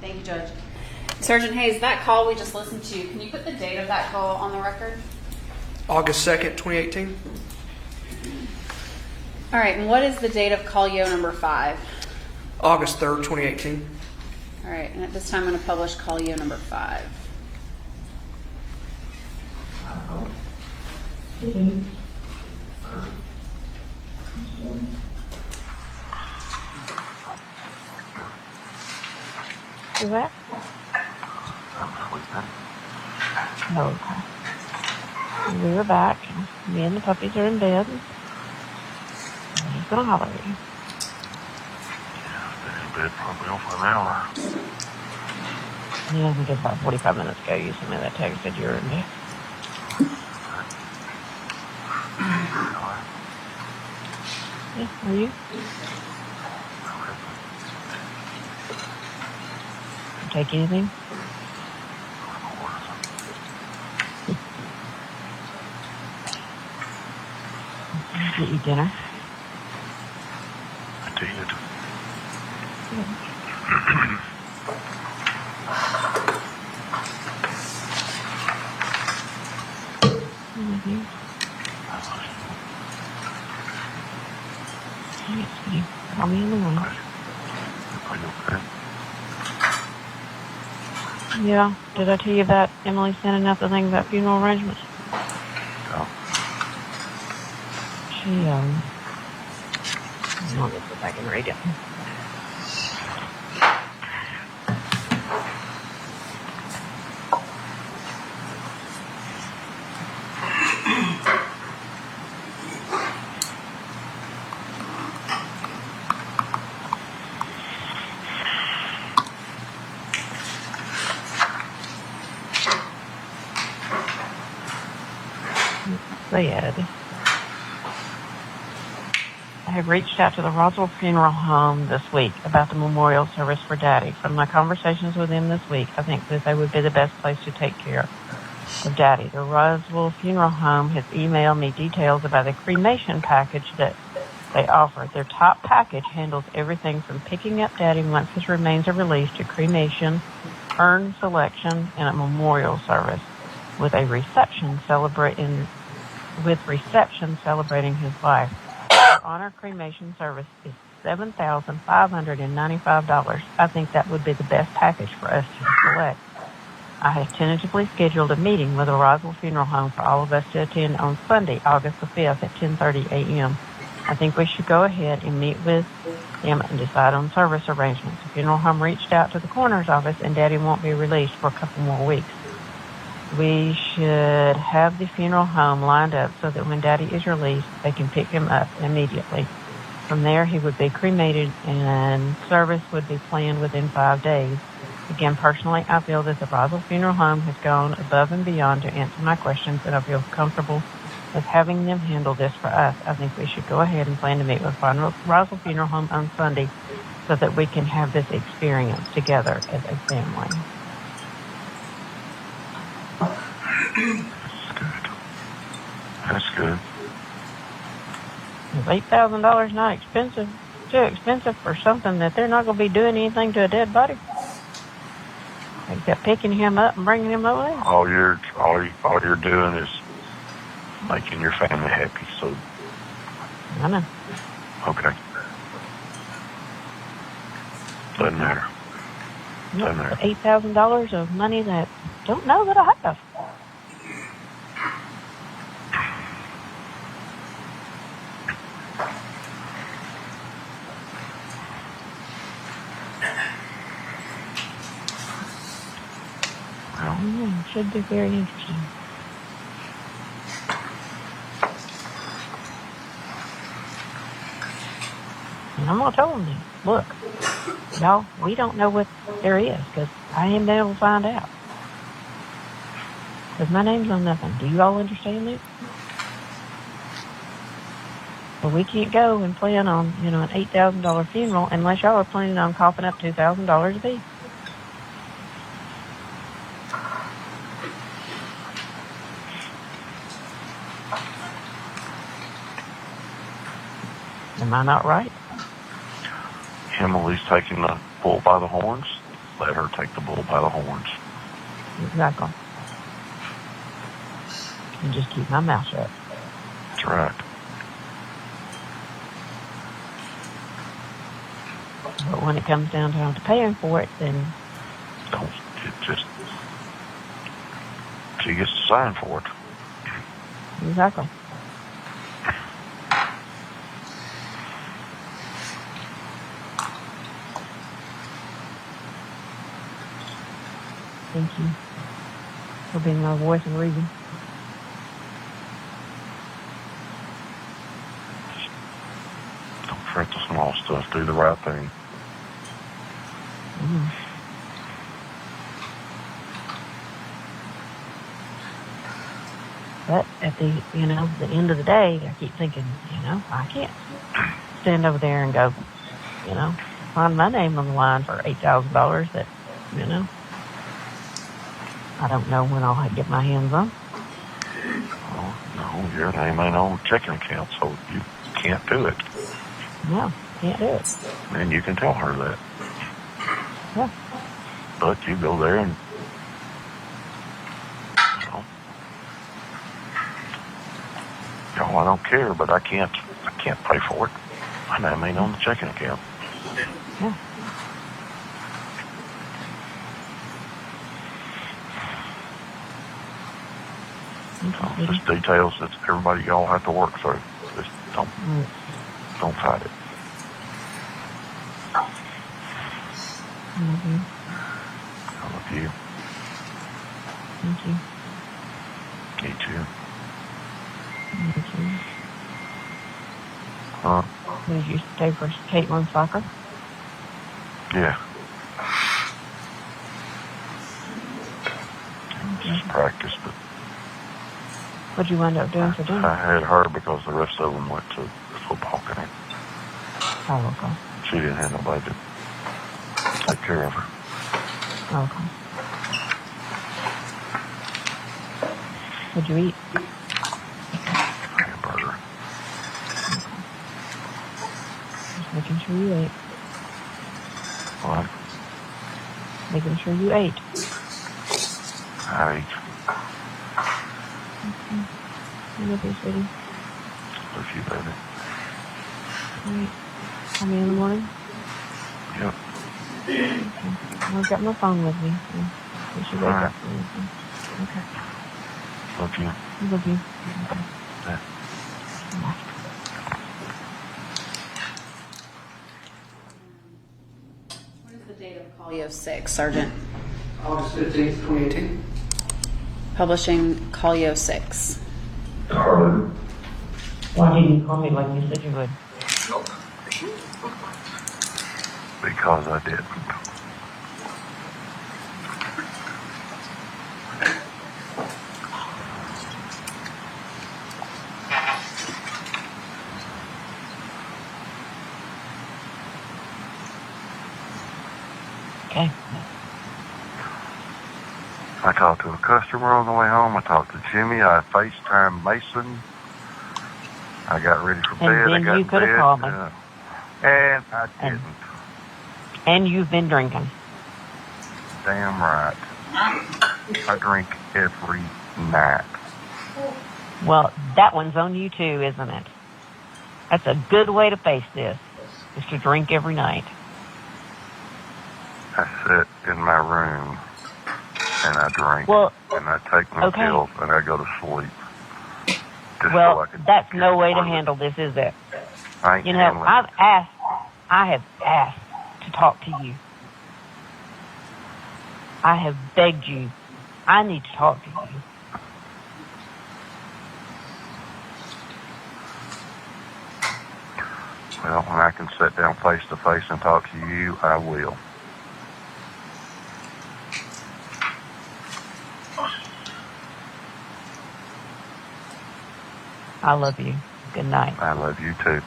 Thank you, Judge. Sergeant Hayes, that call we just listened to, can you put the date of that call on the record? August 2nd, 2018. All right, and what is the date of call yo number 5? August 3rd, 2018. All right, and at this time I'm going to publish call yo number 5. Is that? Oh, okay. We were back. Me and the puppies are in bed. He's gonna holler at you. Been in bed probably over an hour. Yeah, I think it's about 45 minutes ago you sent me that text that you were in bed. Yeah, are you? Take anything? Get you dinner. I did. Mm-hmm. Call me in the morning. Are you okay? Yeah. Did I tell you that Emily's sending out the thing about funeral arrangements? No. She, I'll just go back and read it. Said, I have reached out to the Roswell Funeral Home this week about the memorial service for Daddy. From my conversations with them this week, I think that they would be the best place to take care of Daddy. The Roswell Funeral Home has emailed me details about the cremation package that they offer. Their top package handles everything from picking up Daddy once his remains are released to cremation, urn selection, and a memorial service with a reception celebrating his life. Our honor cremation service is $7,595. I think that would be the best package for us to select. I have tentatively scheduled a meeting with the Roswell Funeral Home for all of us to attend on Sunday, August the 5th at 10:30 a.m. I think we should go ahead and meet with them and decide on service arrangements. The funeral home reached out to the coroner's office and Daddy won't be released for a couple more weeks. We should have the funeral home lined up so that when Daddy is released, they can pick him up immediately. From there, he would be cremated and service would be planned within 5 days. Again, personally, I feel that the Roswell Funeral Home has gone above and beyond to answer my questions, and I feel comfortable with having them handle this for us. I think we should go ahead and plan to meet with Roswell Funeral Home on Sunday so that we can have this experience together as a family. That's good. Is $8,000 not expensive? Too expensive for something that they're not going to be doing anything to a dead body? Except picking him up and bringing him over there? All you're doing is making your family happy, so. I know. Okay. Doesn't matter. Doesn't matter. $8,000 of money that I don't know that I have. Should be very interesting. And I'm going to tell them this. Look, y'all, we don't know what there is because I ain't been able to find out. Because my name's on nothing. Do you all understand that? But we can't go and plan on, an $8,000 funeral unless y'all are planning on coughing up $2,000 a piece. Am I not right? Emily's taking the bull by the horns. let her take the bull by the horns. Exactly. And just keep my mouth shut. That's right. But when it comes down to paying for it, then Don't just. She gets to sign for it. exactly. Thank you for being my voice of reason. Don't fret the small stuff. Do the right thing. Mm-hmm. But at the end of the day, I keep thinking, I can't stand over there and go, find my name on the line for $8,000 that, I don't know when I'll get my hands on. Oh, no, your name ain't on the checking account, so you can't do it. No, can't do it. And you can tell her that. Yeah. But you go there and, I don't care, but I can't pay for it. My name ain't on the checking account. Yeah. Just details that everybody y'all have to work through. Just don't fight it. Mm-hmm. I love you. Thank you. Me too. Thank you. Huh? Did you stay for Caitlin's soccer? Yeah. Just practice, but What'd you wind up doing for dinner? I had her because the rest of them went to football game. Oh, okay. She didn't have nobody to take care of her. Okay. What'd you eat? Hamburger. Just making sure you ate. What? Making sure you ate. I ate. Okay. I love you, sweetie. Love you, baby. All right. Call me in the morning? Yep. Okay. I've got my phone with me. So you should wake All up. Okay. Love you. I love you. Okay. Yeah. Bye. What is the date of Collio 6, Sergeant? August 15th, 2018. Publishing Collio 6. Why didn't you call me like you said you would? Because I didn't. Okay. I talked to a customer on the way home. I talked to Jimmy. I FaceTimed Mason. I got ready for bed. And then I got you in could have bed, called me. and I didn't. And you've been drinking. Damn right. I drink every night. Well, that one's on you too, isn't it? That's a good way to face this, is to drink every night. I sit in my room and I drink, Well, and I take my okay. pills and I go to sleep. Just Well, so I can that's get no way to through it. handle this, is it? I ain't You know, handling it. I have asked to talk to you. I have begged you. I need to talk to you. Well, when I can sit down face to face and talk to you, I will. I love you. Good night. I love you too.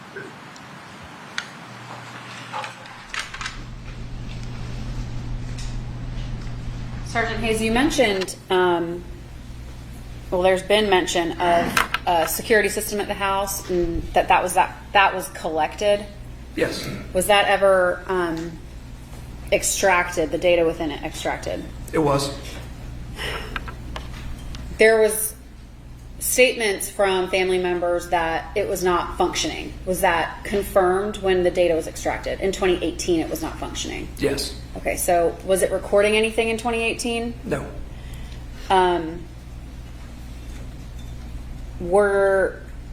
Sergeant Hayes, you mentioned, there's been mention of a security system at the house, and that was collected. Yes. Was that ever extracted, the data within it extracted, It was. there was statements from family members that it was not functioning. Was that confirmed when the data was extracted? In 2018, it was not functioning. Yes. Okay, so was it recording anything in 2018? No.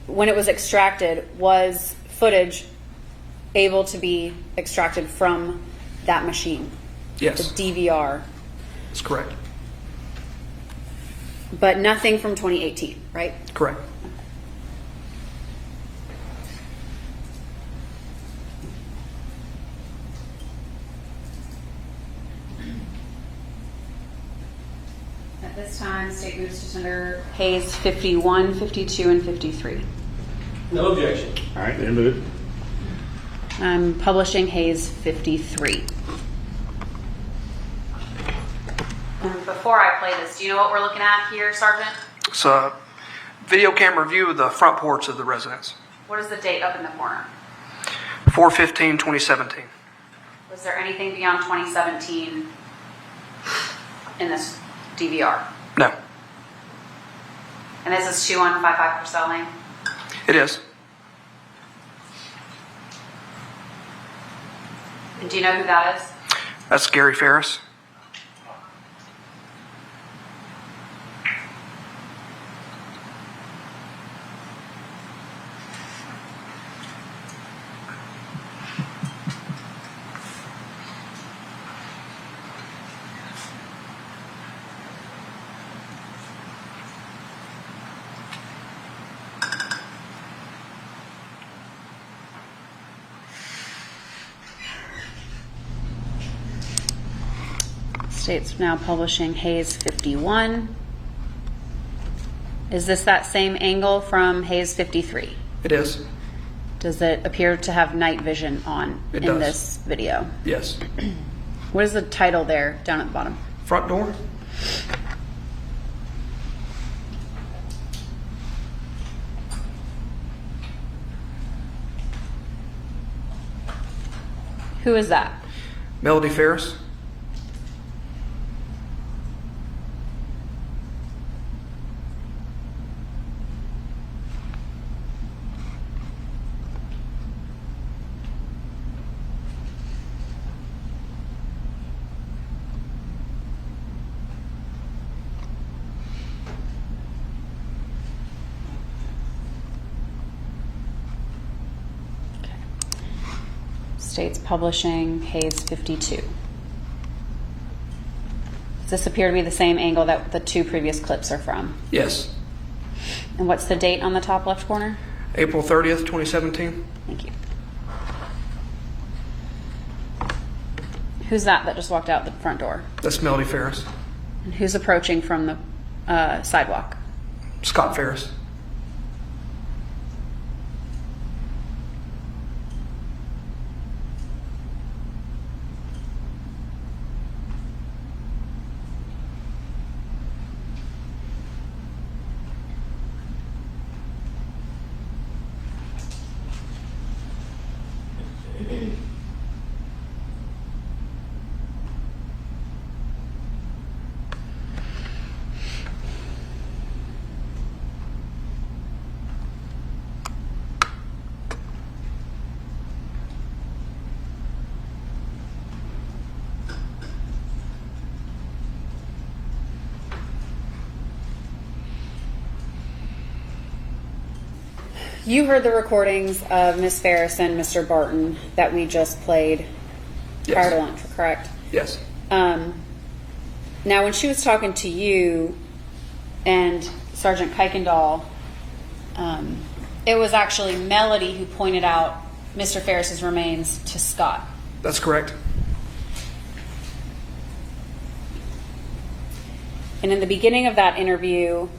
When it was extracted, was footage able to be extracted from that machine? Yes. The DVR. That's correct. But nothing from 2018, right? Correct. At this time, state moves to tender Hayes 51, 52, and 53. No objection. All right, then move. I'm publishing Hayes 53. Before I play this, do you know what we're looking at here, Sergeant? It's a video camera view of the front porch of the residence. What is the date up in the corner? 4/15/2017. Was there anything beyond 2017 in this DVR? No. And this is 2155 Purcell Lane? It is. And do you know who that is? That's Gary Farris. State's now publishing Hayes 51. Is this that same angle from Hayes 53? It is. Does it appear to have night vision on It in does. this video? Yes. What is the title there down at the bottom? Front door. Who is that? Melody Farris. State's publishing Hayes 52. Does this appear to be the same angle that the two previous clips are from? Yes. And what's the date on the top left corner? April 30th, 2017. Thank you. Who's that just walked out the front door? That's Melody Farris. And who's approaching from the sidewalk? Scott Farris. You heard the recordings of Miss Farris and Mr. Barton that we just played prior to lunch, correct? Yes. Now, when she was talking to you and Sergeant Kuykendall, it was actually Melody who pointed out Mr. Farris's remains to Scott. That's correct. And in the beginning of that interview,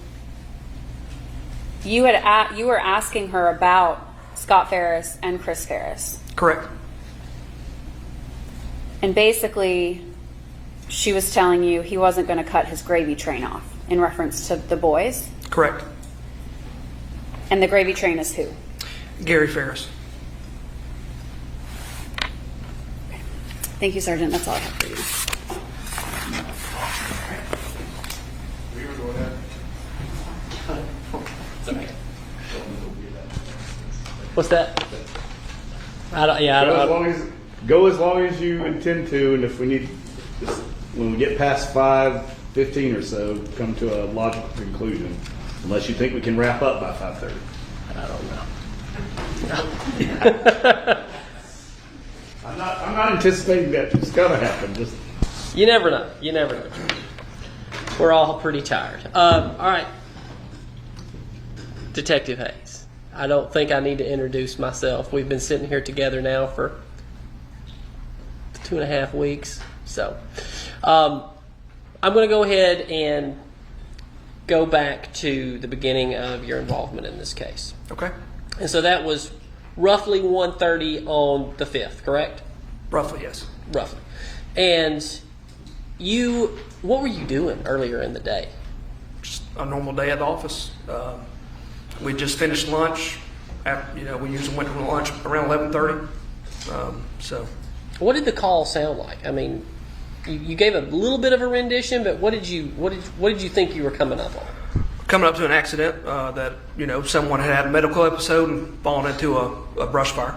you were asking her about Scott Farris and Chris Farris. Correct. And basically, she was telling you he wasn't going to cut his gravy train off in reference to the boys. Correct. And the gravy train is who? Gary Farris. Thank you, Sergeant. That's all I have for you. What's that? I don't. Yeah, I don't. Go as long as you intend to, and if we need, when we get past 5:15 or so, come to a logical conclusion. Unless you think we can wrap up by 5:30. I don't know. I'm not anticipating that it's gonna happen. Just You never know. You never know. We're all pretty tired. All right, Detective Hayes. I don't think I need to introduce myself. We've been sitting here together now for 2.5 weeks. So I'm going to go ahead and go back to the beginning of your involvement in this case. Okay. And so that was roughly 1:30 on the 5th, correct? Roughly, yes. Roughly. And what were you doing earlier in the day? Just a normal day at the office. We just finished lunch. We usually went to lunch around 11:30. So. What did the call sound like? I mean, you gave a little bit of a rendition, but what did you think you were coming up on? Coming up to an accident that someone had a medical episode and fallen into a brush fire.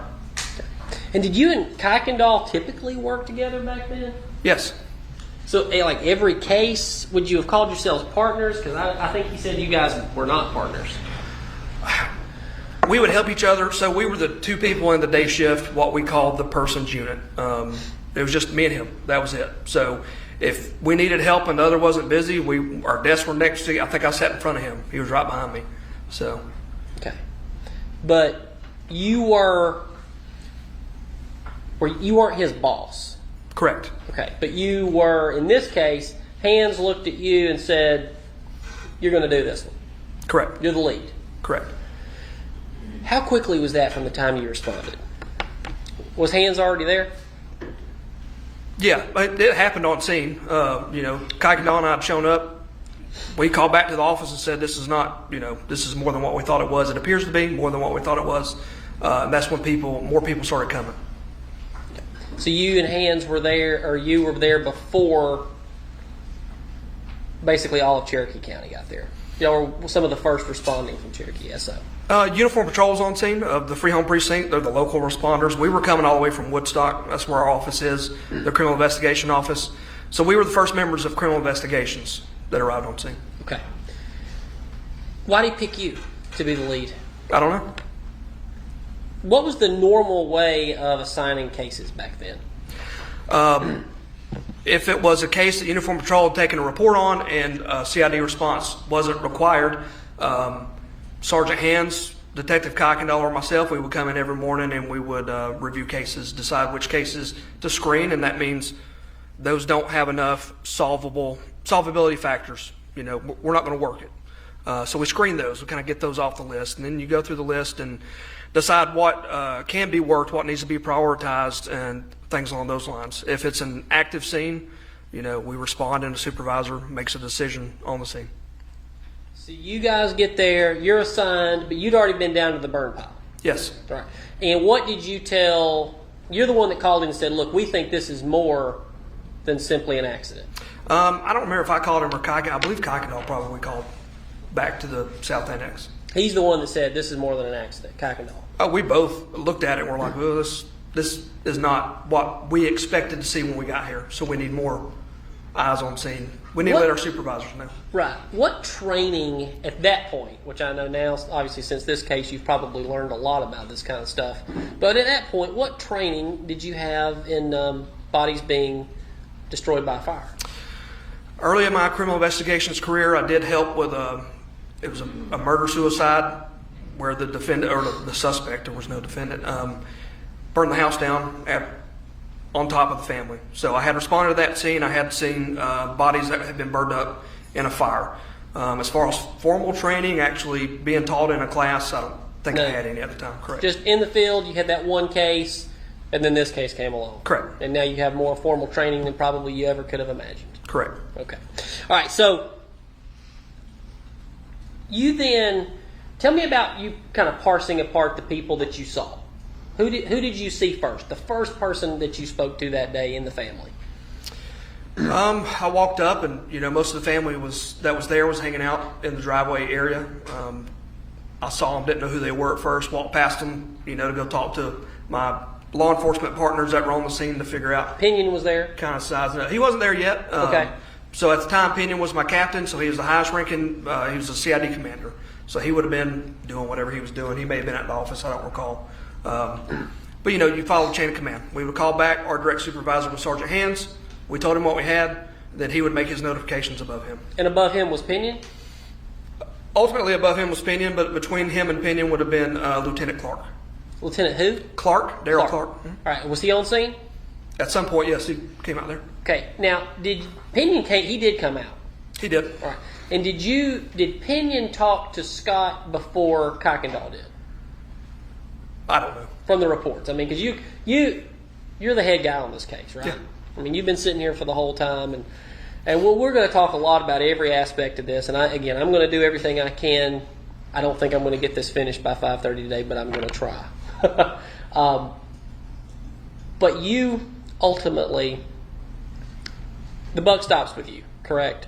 And did you and Kuykendall typically work together back then? Yes. So, like every case, would you have called yourselves partners? Because I think you said you guys were not partners. We would help each other. So we were the two people in the day shift, what we called the person's unit. It was just me and him. That was it. So if we needed help and the other wasn't busy, our desks were next to. I think I sat in front of him. He was right behind me. So. Okay. But you weren't his boss. Correct. Okay. But you were, in this case, Hands looked at you and said, "You're going to do this one." Correct. You're the lead. Correct. How quickly was that from the time you responded? Was Hands already there? Yeah, it happened on scene. Kuykendall and I had shown up. We called back to the office and said, this is more than what we thought it was. It appears to be more than what we thought it was. And that's when more people started coming. So you and Hands were there, or you were there before basically all of Cherokee County got there. Y'all were some of the first responding from Cherokee SO. Uniform patrols on scene of the Free Home Precinct. They're the local responders. We were coming all the way from Woodstock. That's where our office is, the criminal investigation office. So we were the first members of criminal investigations that arrived on scene. Okay. Why did he pick you to be the lead? I don't know. What was the normal way of assigning cases back then? If it was a case that Uniform Patrol had taken a report on and a CID response wasn't required, Sergeant Hands, Detective Kuykendall, or myself, we would come in every morning and we would review cases, decide which cases to screen, and that means those don't have enough solvability factors. We're not going to work it. So we screen those. We kind of get those off the list, and then you go through the list and decide what can be worked, what needs to be prioritized, and things along those lines. If it's an active scene, we respond and the supervisor makes a decision on the scene. So you guys get there, you're assigned, but you'd already been down to the burn pile. Yes. Right. And what did you tell, you're the one that called in and said, look, we think this is more than simply an accident. I don't remember if I called him or Kuykendall. I believe Kuykendall probably called back to the South Annex. He's the one that said this is more than an accident, Kuykendall. We both looked at it and we're like, well, this is not what we expected to see when we got here. So we need more eyes on scene. We need to let our supervisors know. Right. What training at that point, which I know now, obviously since this case, you've probably learned a lot about this kind of stuff. But at that point, what training did you have in bodies being destroyed by fire? Early in my criminal investigations career, I did help with it was a murder-suicide where the defendant, or the suspect, there was no defendant, burned the house down on top of the family. So I had responded to that scene. I had seen bodies that had been burned up in a fire. As far as formal training, actually being taught in a class, I don't think I had any at the time. Correct. Just in the field, you had that one case, and then this case came along. Correct. And now you have more formal training than probably you ever could have imagined. Correct. Okay. All right, so you then, tell me about you kind of parsing apart the people that you saw. Who did you see first? The first person that you spoke to that day in the family? I walked up, and most of the family that was there was hanging out in the driveway area. I saw them, didn't know who they were at first. Walked past them, to go talk to my law enforcement partners that were on the scene to figure out. Pinion was there. Kind of size. No, he wasn't there yet. Okay. So at the time, Pinion was my captain, so he was the highest ranking. He was a CID commander, so he would have been doing whatever he was doing. He may have been at the office. I don't recall. But you follow the chain of command. We would call back. Our direct supervisor was Sergeant Hands. We told him what we had. Then he would make his notifications above him. And above him was Pinion? Ultimately, above him was Pinion, but between him and Pinion would have been Lieutenant Clark. Lieutenant who? Clark, Daryl Clark. All right. Was he on scene? At some point, yes, he came out there. Okay. Now, did Pinion came? He did come out. He did. All right. And did Pinion talk to Scott before Kuykendall did? I don't know. From the reports, I mean, because you're the head guy on this case, right? Yeah. I mean, you've been sitting here for the whole time, and we're going to talk a lot about every aspect of this. And I'm going to do everything I can. I don't think I'm going to get this finished by 5:30 today, but I'm going to try. But you ultimately, the buck stops with you, correct?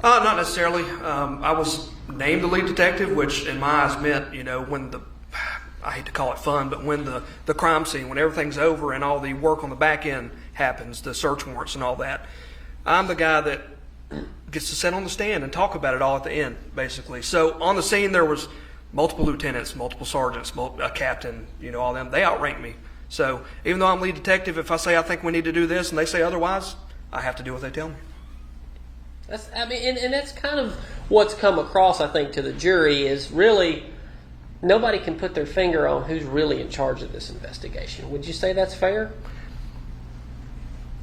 Not necessarily. I was named the lead detective, which in my eyes meant, when I hate to call it fun, but when the crime scene, when everything's over and all the work on the back end happens, the search warrants and all that, I'm the guy that gets to sit on the stand and talk about it all at the end, basically. So on the scene, there was multiple lieutenants, multiple sergeants, a captain, all them. They outrank me. So even though I'm lead detective, if I say I think we need to do this and they say otherwise, I have to do what they tell me. And that's kind of what's come across, I think, to the jury is really nobody can put their finger on who's really in charge of this investigation. Would you say that's fair?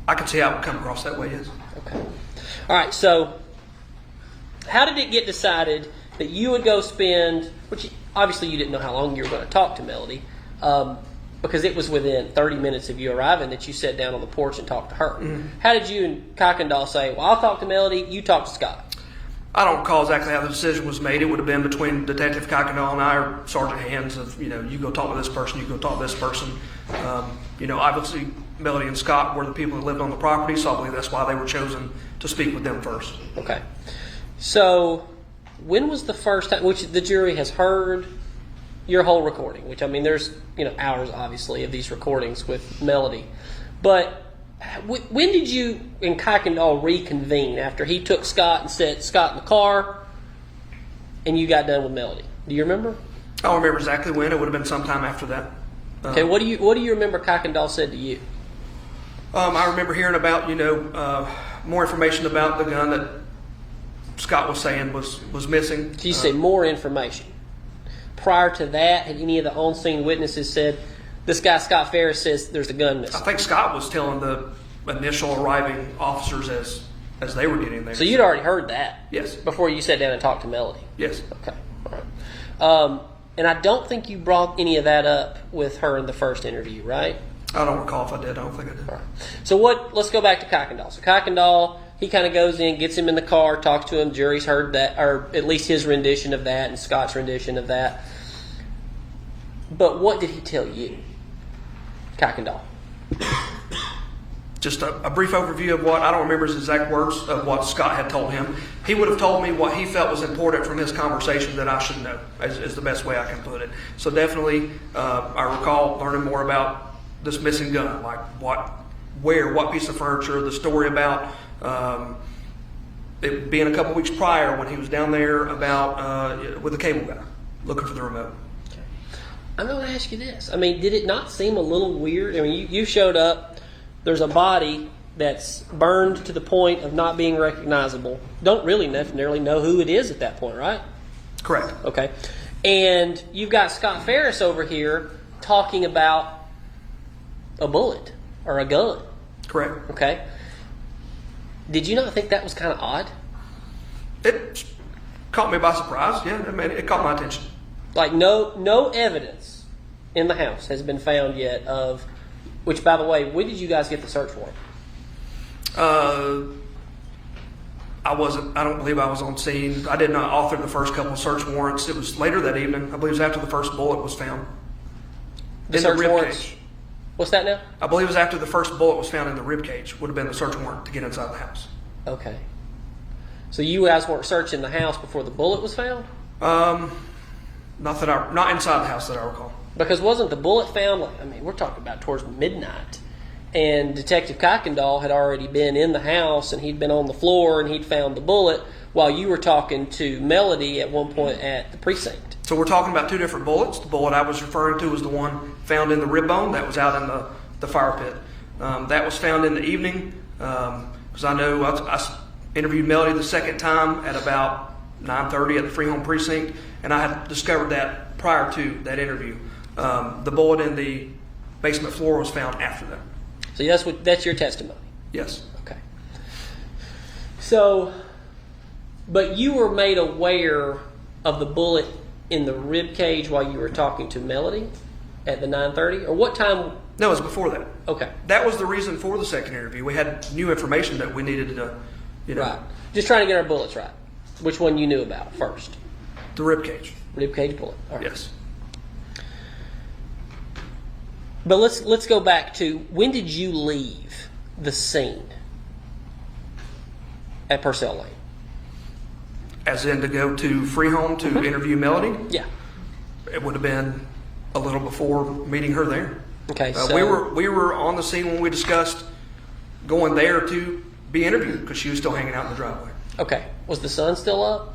I can see how it would come across that way, yes. Okay. All right, so how did it get decided that you would go spend, which obviously you didn't know how long you were going to talk to Melody, because it was within 30 minutes of you arriving that you sat down on the porch and talked to her. Mm-hmm. How did you and Kuykendall say, well, I'll talk to Melody, you talk to Scott? I don't recall exactly how the decision was made. It would have been between Detective Kuykendall and I, or Sergeant Hands, of, you go talk to this person, you go talk to this person. Obviously Melody and Scott were the people that lived on the property, so I believe that's why they were chosen to speak with them first. Okay. So when was the first time, which the jury has heard your whole recording, which, I mean, there's, hours, obviously, of these recordings with Melody. But when did you and Kuykendall reconvene after he took Scott and set Scott in the car and you got done with Melody? Do you remember? I don't remember exactly when. It would have been sometime after that. Okay, what do you remember Kuykendall said to you? I remember hearing about, more information about the gun that Scott was saying was missing. So you say more information. Prior to that, had any of the on-scene witnesses said, this guy, Scott Farris, says there's a gun missing? I think Scott was telling the initial arriving officers as they were getting there. So you'd already heard that? Yes. Before you sat down and talked to Melody? Yes. Okay. All right. And I don't think you brought any of that up with her in the first interview, right? I don't recall if I did. I don't think I did. All right. So let's go back to Kuykendall. So Kuykendall, he kind of goes in, gets him in the car, talks to him. Jury's heard that, or at least his rendition of that and Scott's rendition of that. But what did he tell you, Kuykendall? Just a brief overview of what, I don't remember his exact words of what Scott had told him. He would have told me what he felt was important from his conversation that I should know, is the best way I can put it. So definitely, I recall learning more about this missing gun, like what piece of furniture, the story about it being a couple weeks prior when he was down there about with the cable guy looking for the remote. Okay. I'm going to ask you this. I mean, did it not seem a little weird? I mean, you showed up. There's a body that's burned to the point of not being recognizable. Don't really necessarily know who it is at that point, right? Correct. Okay. And you've got Scott Farris over here talking about a bullet or a gun. Correct. Okay. Did you not think that was kind of odd? It caught me by surprise. Yeah, I mean, it caught my attention. Like no evidence in the house has been found yet of, which, by the way, when did you guys get the search warrant? I don't believe I was on scene. I did not author the first couple of search warrants. It was later that evening. I believe it was after the first bullet was found. In the search rib warrants. cage. What's that now? I believe it was after the first bullet was found in the rib cage. Would have been the search warrant to get inside the house. Okay. So you guys weren't searching the house before the bullet was found? Not inside the house that I recall. Because wasn't the bullet found, like, I mean, we're talking about towards midnight, and Detective Kuykendall had already been in the house, and he'd been on the floor, and he'd found the bullet while you were talking to Melody at one point at the precinct. So we're talking about two different bullets. The bullet I was referring to was the one found in the rib bone that was out in the fire pit. That was found in the evening because I know I interviewed Melody the second time at about 9:30 at the Free Home Precinct, and I had discovered that prior to that interview. The bullet in the basement floor was found after that. So that's your testimony? Yes. Okay. So, but you were made aware of the bullet in the rib cage while you were talking to Melody at the 9:30, or what time? No, it was before that. Okay. That was the reason for the second interview. We had new information that we needed to, Right. Just trying to get our bullets right. Which one you knew about first? the rib cage. Rib cage bullet. All right. Yes. But let's go back to, when did you leave the scene at Purcell Lane? As in to go to Free Home to interview Melody. Yeah. It would have been a little before meeting her there. Okay. So we were on the scene when we discussed going there to be interviewed because she was still hanging out in the driveway. Okay. Was the sun still up?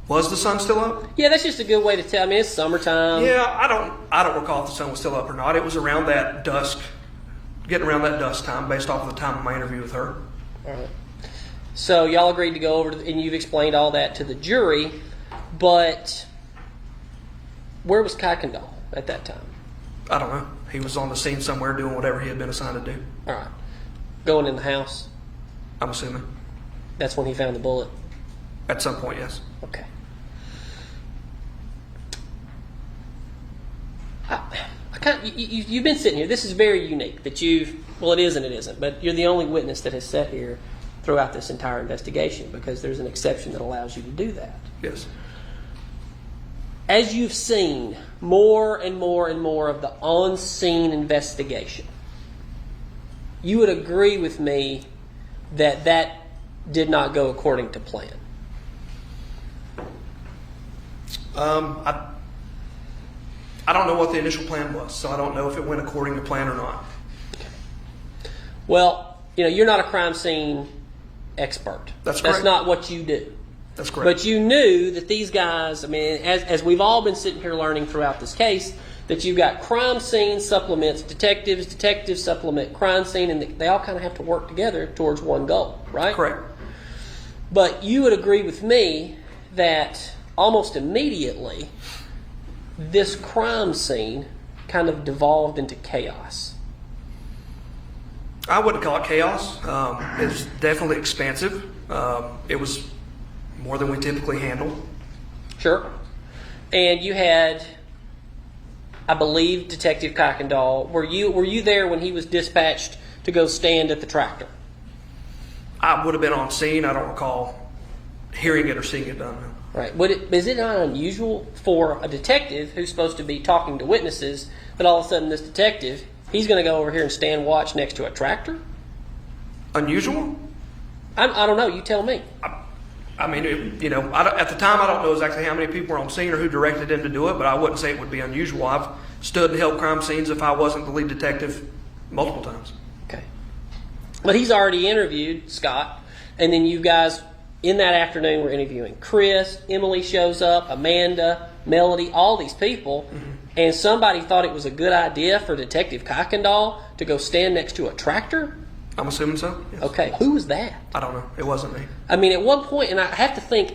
Was the sun still up? Yeah, that's just a good way to tell. I mean, it's summertime. Yeah, I don't recall if the sun was still up or not. It was around that dusk, getting around that dusk time, based off of the time of my interview with her. All right. So y'all agreed to go over, and you've explained all that to the jury, but where was Kuykendall at that time? I don't know. He was on the scene somewhere doing whatever he had been assigned to do. All right. Going in the house. I'm assuming. That's when he found the bullet. At some point, yes. Okay. You've been sitting here. This is very unique that well, it is and it isn't, but you're the only witness that has sat here throughout this entire investigation, because there's an exception that allows you to do that. Yes. As you've seen more and more and more of the on-scene investigation, you would agree with me that that did not go according to plan. I don't know what the initial plan was, so I don't know if it went according to plan or not. Well, you're not a crime scene expert. That's correct. That's not what you do. That's correct. But you knew that these guys, I mean, as we've all been sitting here learning throughout this case, that you've got crime scene supplements, detectives supplement crime scene, and they all kind of have to work together towards one goal, right? Correct. But you would agree with me that almost immediately this crime scene kind of devolved into chaos. I wouldn't call it chaos. It was definitely expansive. It was more than we typically handle. Sure. And you had, I believe, Detective Kuykendall. Were you there when he was dispatched to go stand at the tractor? I would have been on scene. I don't recall hearing it or seeing it done. Right. Is it not unusual for a detective who's supposed to be talking to witnesses that all of a sudden this detective, he's going to go over here and stand watch next to a tractor? Unusual? I don't know. You tell me. I mean, at the time, I don't know exactly how many people were on scene or who directed him to do it, but I wouldn't say it would be unusual. I've stood and held crime scenes if I wasn't the lead detective multiple times. Okay. But he's already interviewed Scott, and then you guys, in that afternoon, were interviewing Chris. Emily shows up, Amanda, Melody, all these people, and somebody thought it was a good idea for Detective Kuykendall to go stand next to a tractor? I'm assuming so. Yes. Okay. Who was that? I don't know. It wasn't me. I mean, at one point, and I have to think,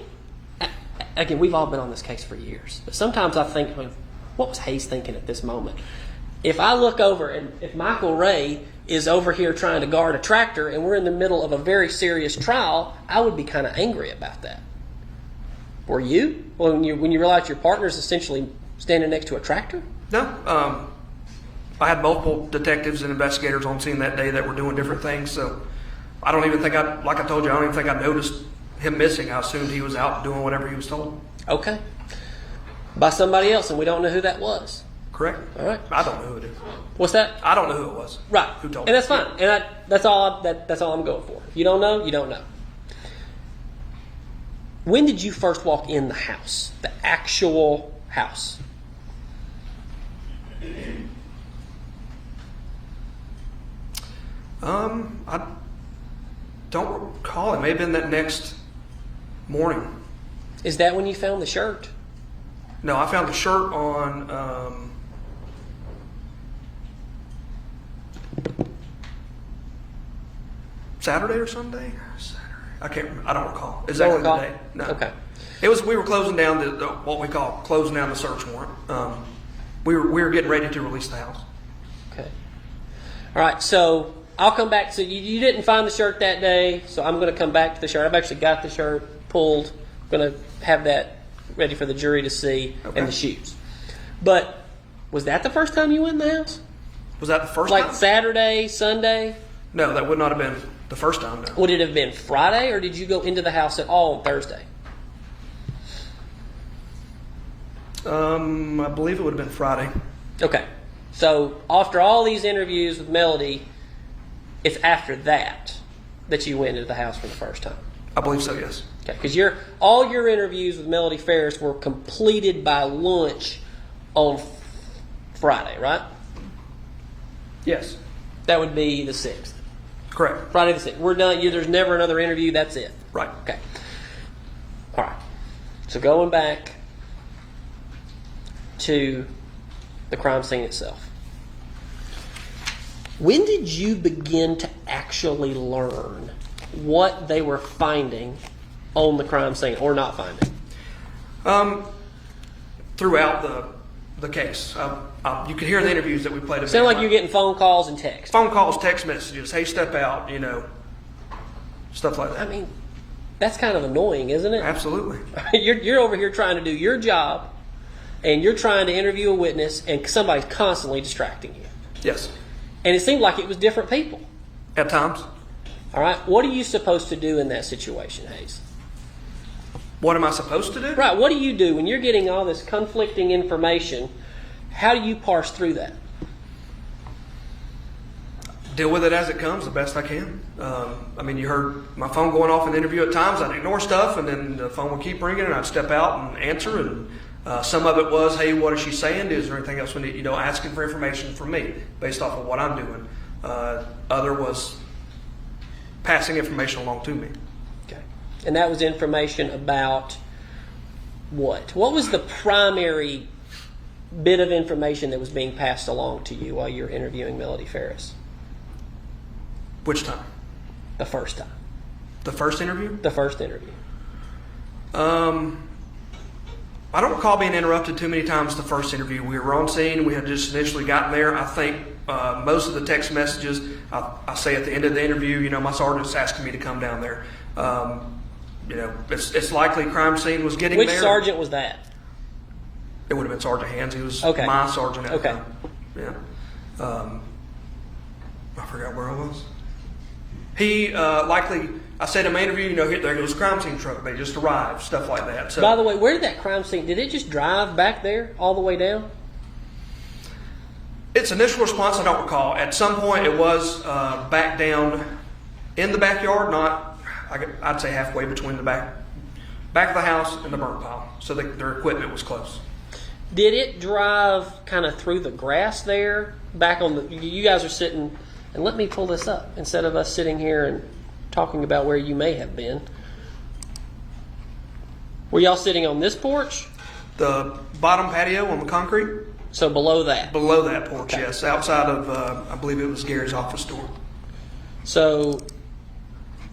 again, we've all been on this case for years, but sometimes I think, what was Hayes thinking at this moment? If I look over and if Michael Ray is over here trying to guard a tractor and we're in the middle of a very serious trial, I would be kind of angry about that. Were you? When you realized your partner is essentially standing next to a tractor? No. I had multiple detectives and investigators on scene that day that were doing different things, so I don't even think like I told you, I don't even think I noticed him missing. I assumed he was out doing whatever he was told. Okay. By somebody else, and we don't know who that was. Correct. All right. I don't know who it is. What's that? I don't know who it was. Right. Who told and me? that's fine. And that's all. That's all I'm going for. You don't know. You don't know. When did you first walk in the house? The actual house. I don't recall. It may have been that next morning. Is that when you found the shirt? No, I found the shirt on Saturday or Sunday. Saturday. I can't remember. I don't recall exactly Don't recall? the day. No. Okay. It was. We were closing down the what we call closing down the search warrant. We were getting ready to release the house. Okay. All right. So I'll come back. So you didn't find the shirt that day. So I'm going to come back to the shirt. I've actually got the shirt pulled. I'm going to have that ready for the jury to see, Okay. and the shoes. But was that the first time you went in the house? Was that the first Like time? Saturday, Sunday? No, that would not have been the first time. No. Would it have been Friday, or did you go into the house at all on Thursday? I believe it would have been Friday. Okay. So after all these interviews with Melody, it's after that you went into the house for the first time. I believe so. Yes. Okay, because all your interviews with Melody Farris were completed by lunch on Friday, right? Yes. That would be the 6th. Correct. Friday the 6th. We're done. There's never another interview. That's it. Right. Okay. All right. So going back to the crime scene itself. When did you begin to actually learn what they were finding on the crime scene or not finding? Throughout the case, you could hear in the interviews that we played. Sound like you're getting phone calls and texts. Phone calls, text messages. Hey, step out. Stuff like that. I mean, that's kind of annoying, isn't it? Absolutely. You're over here trying to do your job, and you're trying to interview a witness, and somebody's constantly distracting you. Yes. And it seemed like it was different people. At times. All right, what are you supposed to do in that situation, Hayes? What am I supposed to do? Right, what do you do when you're getting all this conflicting information? How do you parse through that? Deal with it as it comes the best I can. You heard my phone going off in the interview at times. I'd ignore stuff, and then the phone would keep ringing, and I'd step out and answer. And some of it was, hey, what is she saying? Is there anything else we need? Asking for information from me based off of what I'm doing. Other was passing information along to me. Okay. And that was information about what? What was the primary bit of information that was being passed along to you while you're interviewing Melody Farris? Which time? The first time. The first interview? The first interview. I don't recall being interrupted too many times the first interview. We were on scene. We had just initially gotten there. I think most of the text messages, I say at the end of the interview, my sergeant's asking me to come down there. It's likely crime scene was getting Which there. Which sergeant was that? It would have been Sergeant Hands. He was okay. my sergeant at the okay. time. Yeah. I forgot where I was. He likely, I said in my interview, there goes crime scene truck. They just arrived, stuff like that. So, by the way, where did that crime scene, did it just drive back there all the way down? Its initial response, I don't recall. At some point, it was back down in the backyard, I'd say halfway between the back of the house and the burn pile. So their equipment was close. Did it drive kind of through the grass there? Back on you guys are sitting, and let me pull this up instead of us sitting here and talking about where you may have been. Were y'all sitting on this porch? The bottom patio on the concrete? So below that? Below that porch, okay. Yes. Outside of, I believe it was Gary's office door. So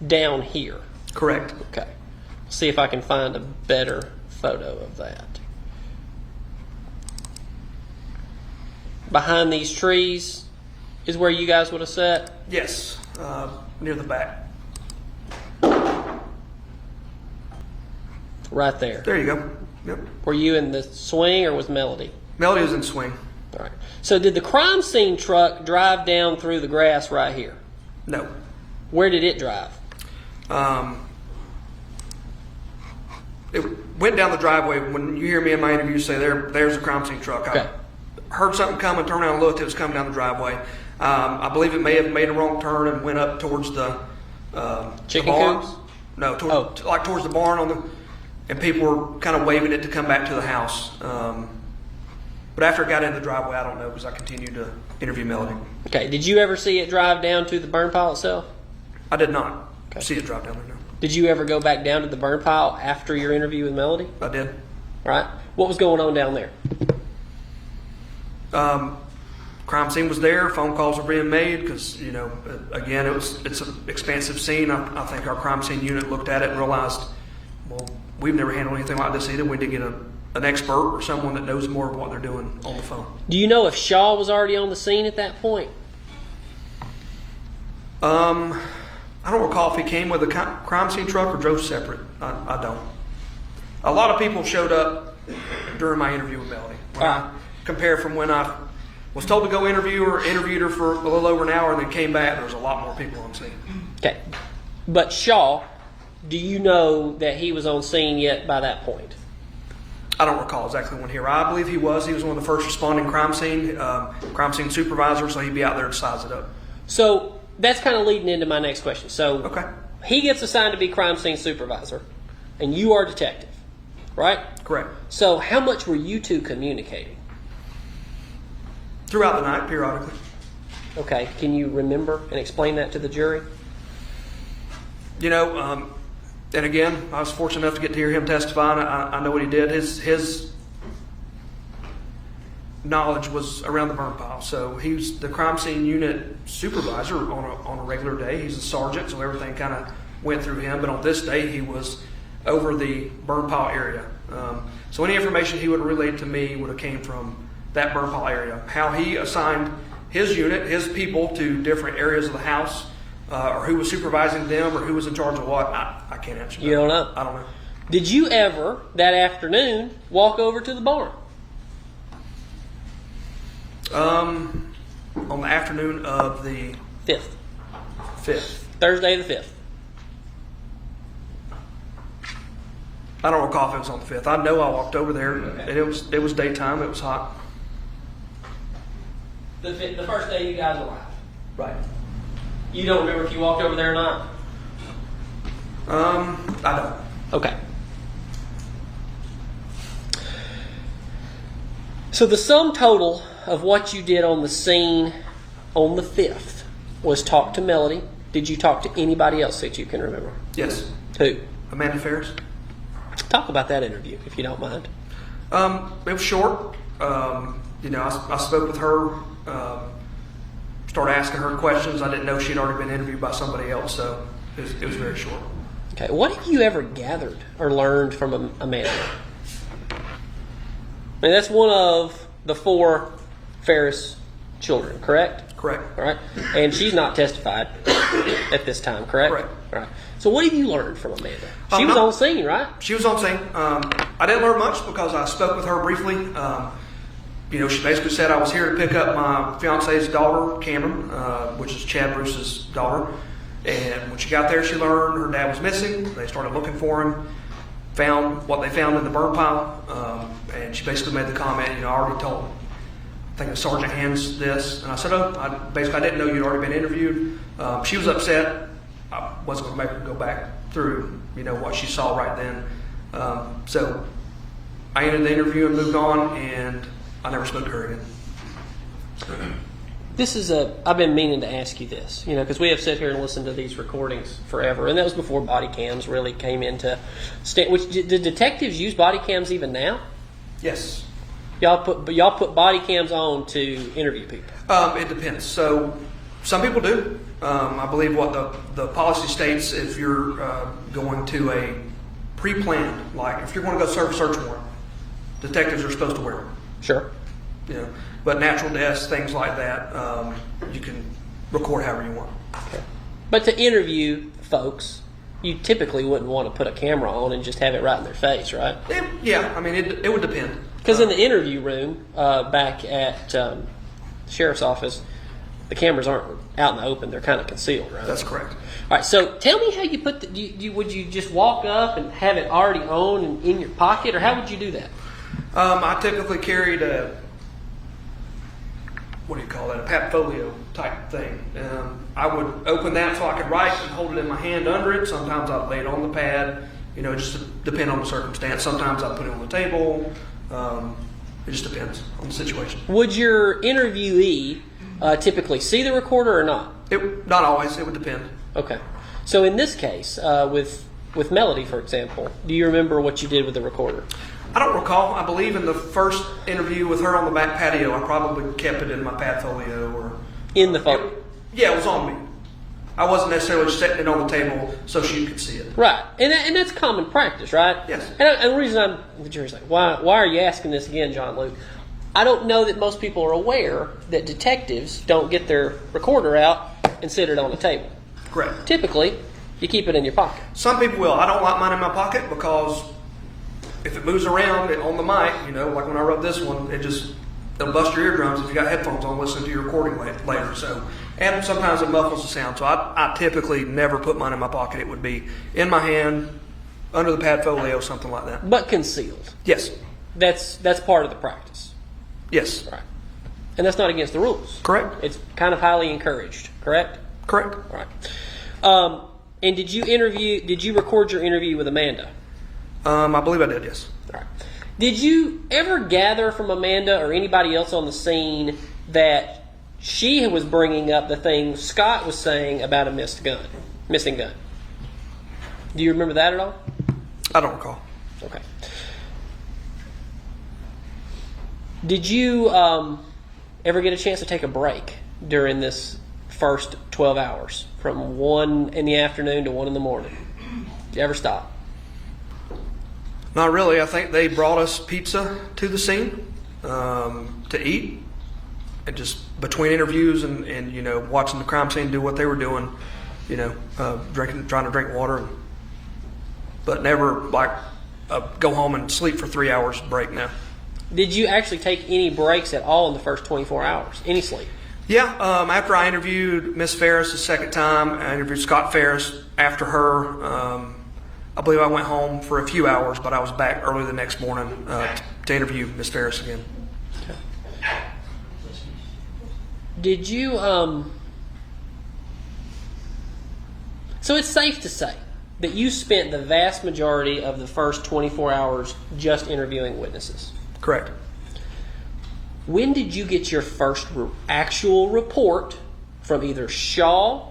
down here? Correct. Okay. See if I can find a better photo of that. Behind these trees is where you guys would have sat? Yes, near the back. Right there. There you go. Yep. Were you in the swing or was Melody? Melody was in swing. All right. So did the crime scene truck drive down through the grass right here? No. Where did it drive? It went down the driveway. When you hear me in my interview say there's a crime scene truck, Okay. heard something coming, turned around and looked. It was coming down the driveway. I believe it may have made a wrong turn and went up towards the Chicken barn. coops? No, like towards the barn and people were kind of waving it to come back to the house. But after it got in the driveway, I don't know because I continued to interview Melody. Okay. Did you ever see it drive down to the burn pile itself? I did not see it drive down there. No, Did you ever go back down to the burn pile after your interview with Melody? I did. Right. What was going on down there? Crime scene was there. Phone calls were being made because again, it's an expansive scene. I think our crime scene unit looked at it and realized, well, we've never handled anything like this either. We need to get an expert or someone that knows more of what they're doing on the phone. Do you know if Shaw was already on the scene at that point? I don't recall if he came with a crime scene truck or drove separate. I don't. A lot of people showed up during my interview with Melody. When I compare from when I was told to go interview her, interviewed her for a little over an hour, and then came back, there was a lot more people on scene. Okay. But Shaw, do you know that he was on scene yet by that point? I don't recall exactly when he arrived. I believe he was. He was one of the first responding crime scene supervisor, so he'd be out there to size it up. So that's kind of leading into my next question. So Okay. he gets assigned to be crime scene supervisor, and you are detective, right? Correct. So how much were you two communicating? Throughout the night, periodically. Okay. Can you remember and explain that to the jury? And again, I was fortunate enough to get to hear him testify. And I know what he did. His knowledge was around the burn pile. So he was the crime scene unit supervisor on a regular day. He's a sergeant, so everything kind of went through him. But on this day, he was over the burn pile area. So any information he would have relayed to me would have came from that burn pile area. How he assigned his unit, his people to different areas of the house, or who was supervising them, or who was in charge of what, I can't answer that. You don't know? I don't know. Did you ever, that afternoon, walk over to the barn? On the afternoon of the 5th. 5th. Thursday the 5th. I don't recall if it was on the 5th. I know I walked over there, and it was daytime. It was hot. The first day you guys arrived. Right. You don't remember if you walked over there or not? I don't. Okay. So the sum total of what you did on the scene on the 5th was talk to Melody. Did you talk to anybody else that you can remember? Yes. Who? Amanda Farris. Talk about that interview, if you don't mind. It was short. I spoke with her, started asking her questions. I didn't know she'd already been interviewed by somebody else, so it was very short. Okay. What have you ever gathered or learned from Amanda? I mean, that's one of the 4 Farris children, correct? Correct. All right. And she's not testified at this time, correct? Correct. All right. So what have you learned from Amanda? She was on scene, right? She was on scene. I didn't learn much because I spoke with her briefly. She basically said I was here to pick up my fiance's daughter, Cameron, which is Chad Bruce's daughter. And when she got there, she learned her dad was missing. They started looking for him, found what they found in the burn pile, and she basically made the comment, I already told, I think the sergeant hands this. And I said, I didn't know you'd already been interviewed. She was upset. I wasn't going to make her go back through, what she saw right then. So I ended the interview and moved on, and I never spoke to her again. I've been meaning to ask you this, because we have sat here and listened to these recordings forever, and that was before body cams really came into did detectives use body cams even now? Yes. Y'all put body cams on to interview people? It depends. So some people do. I believe what the policy states, if you're going to a pre-planned, like if you're going to go serve a search warrant, detectives are supposed to wear them. Sure. But natural deaths, things like that, you can record however you want. Okay. But to interview folks, you typically wouldn't want to put a camera on and just have it right in their face, right? Yeah, I mean, it would depend. Because in the interview room back at the sheriff's office, the cameras aren't out in the open; they're kind of concealed, right? That's correct. All right. So tell me how you put would you just walk up and have it already on and in your pocket, or how would you do that? I typically carried what do you call that, a portfolio type thing. I would open that so I could write and hold it in my hand under it. Sometimes I'd lay it on the pad, you know, just to depend on the circumstance. Sometimes I'd put it on the table. It just depends on the situation. Would your interviewee typically see the recorder or not? Not always. It would depend. Okay. So in this case, with Melody, for example, do you remember what you did with the recorder? I don't recall. I believe in the first interview with her on the back patio, I probably kept it in my portfolio or In the phone? Yeah, it was on me. I wasn't necessarily setting it on the table so she could see it. Right. And that's common practice, right? Yes. And the reason the jury's like, why are you asking this again, John Luke? I don't know that most people are aware that detectives don't get their recorder out and sit it on the table. Correct. Typically, you keep it in your pocket. Some people will. I don't like mine in my pocket because if it moves around on the mic, you know, like when I wrote this one, it'll bust your eardrums if you got headphones on listening to your recording later. So, and sometimes it muffles the sound. So I typically never put mine in my pocket. It would be in my hand, under the portfolio, something like that. But concealed. Yes. That's part of the practice. Yes. Right. And that's not against the rules. Correct. It's kind of highly encouraged, correct? Correct. Right. And did you record your interview with Amanda? I believe I did, yes. Right. Did you ever gather from Amanda or anybody else on the scene that she was bringing up the thing Scott was saying about a missing gun? Do you remember that at all? I don't recall. Okay. Did you ever get a chance to take a break during this first 12 hours from 1 in the afternoon to 1 in the morning? Did you ever stop? Not really. I think they brought us pizza to the scene to eat, and just between interviews and you know, watching the crime scene do what they were doing, you know, trying to drink water, but never like go home and sleep for 3 hours break. No. Did you actually take any breaks at all in the first 24 hours? Any sleep? Yeah. After I interviewed Miss Farris the second time, I interviewed Scott Farris after her. I believe I went home for a few hours, but I was back early the next morning to interview Miss Farris again. Okay. Did you, so it's safe to say that you spent the vast majority of the first 24 hours just interviewing witnesses? Correct. When did you get your first actual report from either Shaw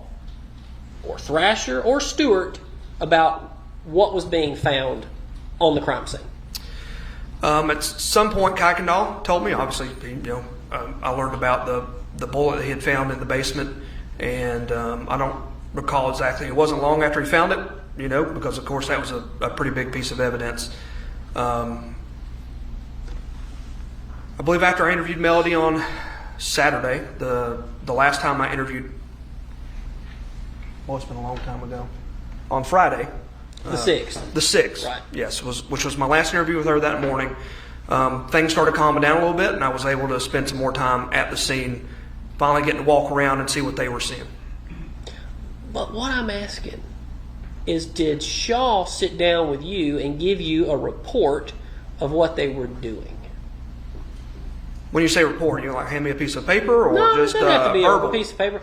or Thrasher or Stewart about what was being found on the crime scene? At some point, Kuykendall told me. Obviously, you know, I learned about the bullet that he had found in the basement, and I don't recall exactly. It wasn't long after he found it, you know, because of course that was a pretty big piece of evidence. I believe after I interviewed Melody on Saturday, the last time I interviewed, well, it's been a long time ago, on Friday. The 6th. The 6th, Right. Yes, which was my last interview with her that morning. Things started calming down a little bit, and I was able to spend some more time at the scene, finally getting to walk around and see what they were seeing. But what I'm asking is, did Shaw sit down with you and give you a report of what they were doing? When you say report, you like hand me a piece of paper or No, just it doesn't have to be verbal? a piece of paper.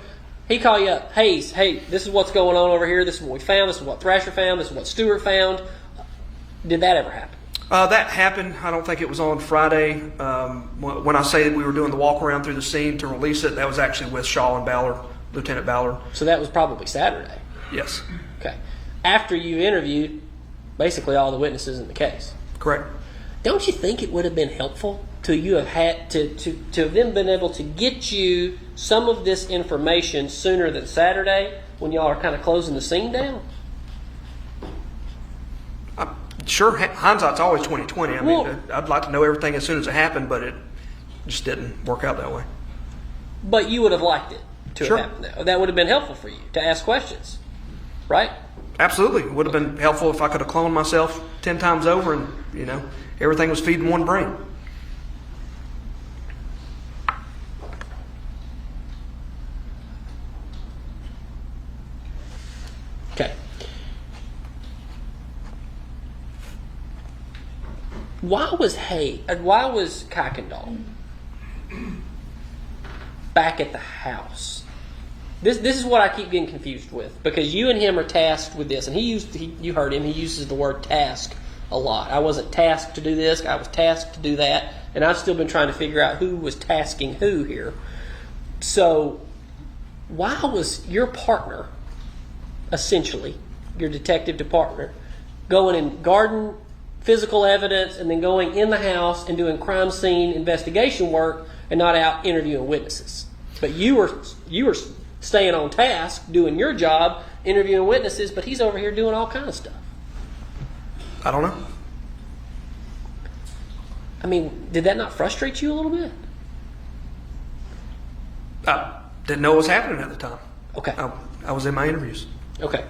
He call you up. Hey, this is what's going on over here. This is what we found. This is what Thrasher found. This is what Stewart found. Did that ever happen? That happened. I don't think it was on Friday. When I say that we were doing the walk around through the scene to release it, that was actually with Shaw and Ballard, Lieutenant Ballard. So that was probably Saturday. Yes. Okay. After you interviewed basically all the witnesses in the case. Correct. Don't you think it would have been helpful to you have had to have them been able to get you some of this information sooner than Saturday when y'all are kind of closing the scene down? Sure, hindsight's always 20/20. I mean, Well, I'd like to know everything as soon as it happened, but it just didn't work out that way. But you would have liked it to Sure. have happened. That would have been helpful for you to ask questions, right? Absolutely. It would have been helpful if I could have cloned myself 10 times over and, you know, everything was feeding one brain. Okay. Why was Kuykendall back at the house. This is what I keep getting confused with, because you and him are tasked with this, and you heard him. He uses the word task a lot. I wasn't tasked to do this. I was tasked to do that, and I've still been trying to figure out who was tasking who here. So, why was your partner, essentially your detective partner, going and guarding physical evidence and then going in the house and doing crime scene investigation work and not out interviewing witnesses? But you were staying on task, doing your job, interviewing witnesses, but he's over here doing all kinds of stuff. I don't know. I mean, did that not frustrate you a little bit? I didn't know what was happening at the time. Okay. I was in my interviews. Okay.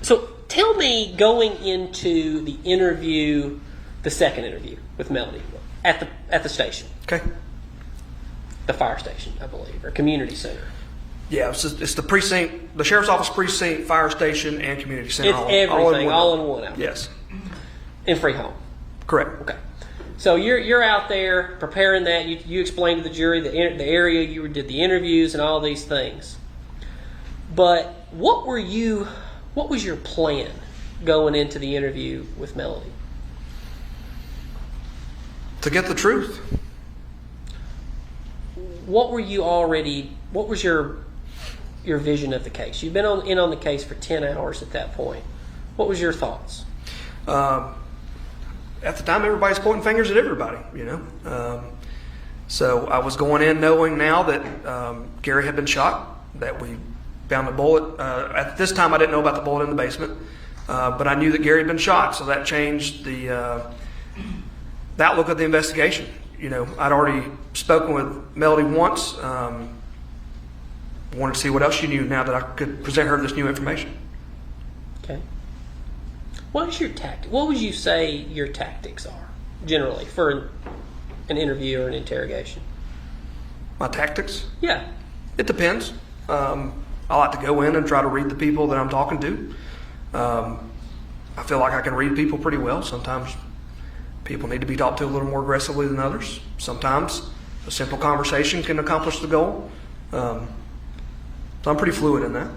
So tell me, going into the interview, the second interview with Melody at the station, Okay. the fire station, I believe, or community center. Yeah, it's the precinct, the sheriff's office precinct, fire station, and community center. It's everything, all in one outfit. Yes, In free home. correct. Okay. So you're out there preparing that. You explained to the jury the area you did the interviews and all these things. But what was your plan going into the interview with Melody? To get the truth. What was your vision of the case? You've been on the case for 10 hours at that point. What was your thoughts? At the time, everybody's pointing fingers at everybody, so I was going in knowing now that Gary had been shot, that we found a bullet. At this time, I didn't know about the bullet in the basement, but I knew that Gary had been shot, so that changed the outlook of the investigation. I'd already spoken with Melody once. Wanted to see what else she knew now that I could present her this new information. Okay. What is your tactic? What would you say your tactics are generally for an interview or an interrogation? My tactics? Yeah. It depends. I like to go in and try to read the people that I'm talking to. I feel like I can read people pretty well. Sometimes people need to be talked to a little more aggressively than others. Sometimes a simple conversation can accomplish the goal. So I'm pretty fluid in that.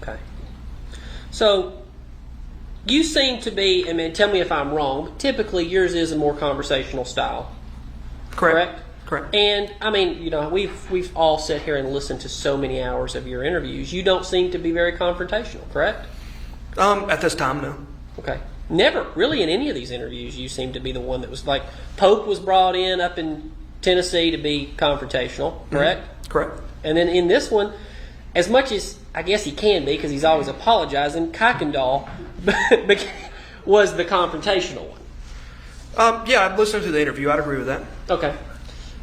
Okay. So you seem to be, tell me if I'm wrong, but typically yours is a more conversational style. Correct? Correct. And we've all sat here and listened to so many hours of your interviews. You don't seem to be very confrontational, correct? At this time, no. Okay. Never really in any of these interviews you seem to be the one that was like, Pope was brought in up in Tennessee to be confrontational, correct? Mm-hmm. Correct. And then in this one, as much as I guess he can be because he's always apologizing, Kuykendall was the confrontational one. Yeah, I've listened to the interview. I'd agree with that. Okay.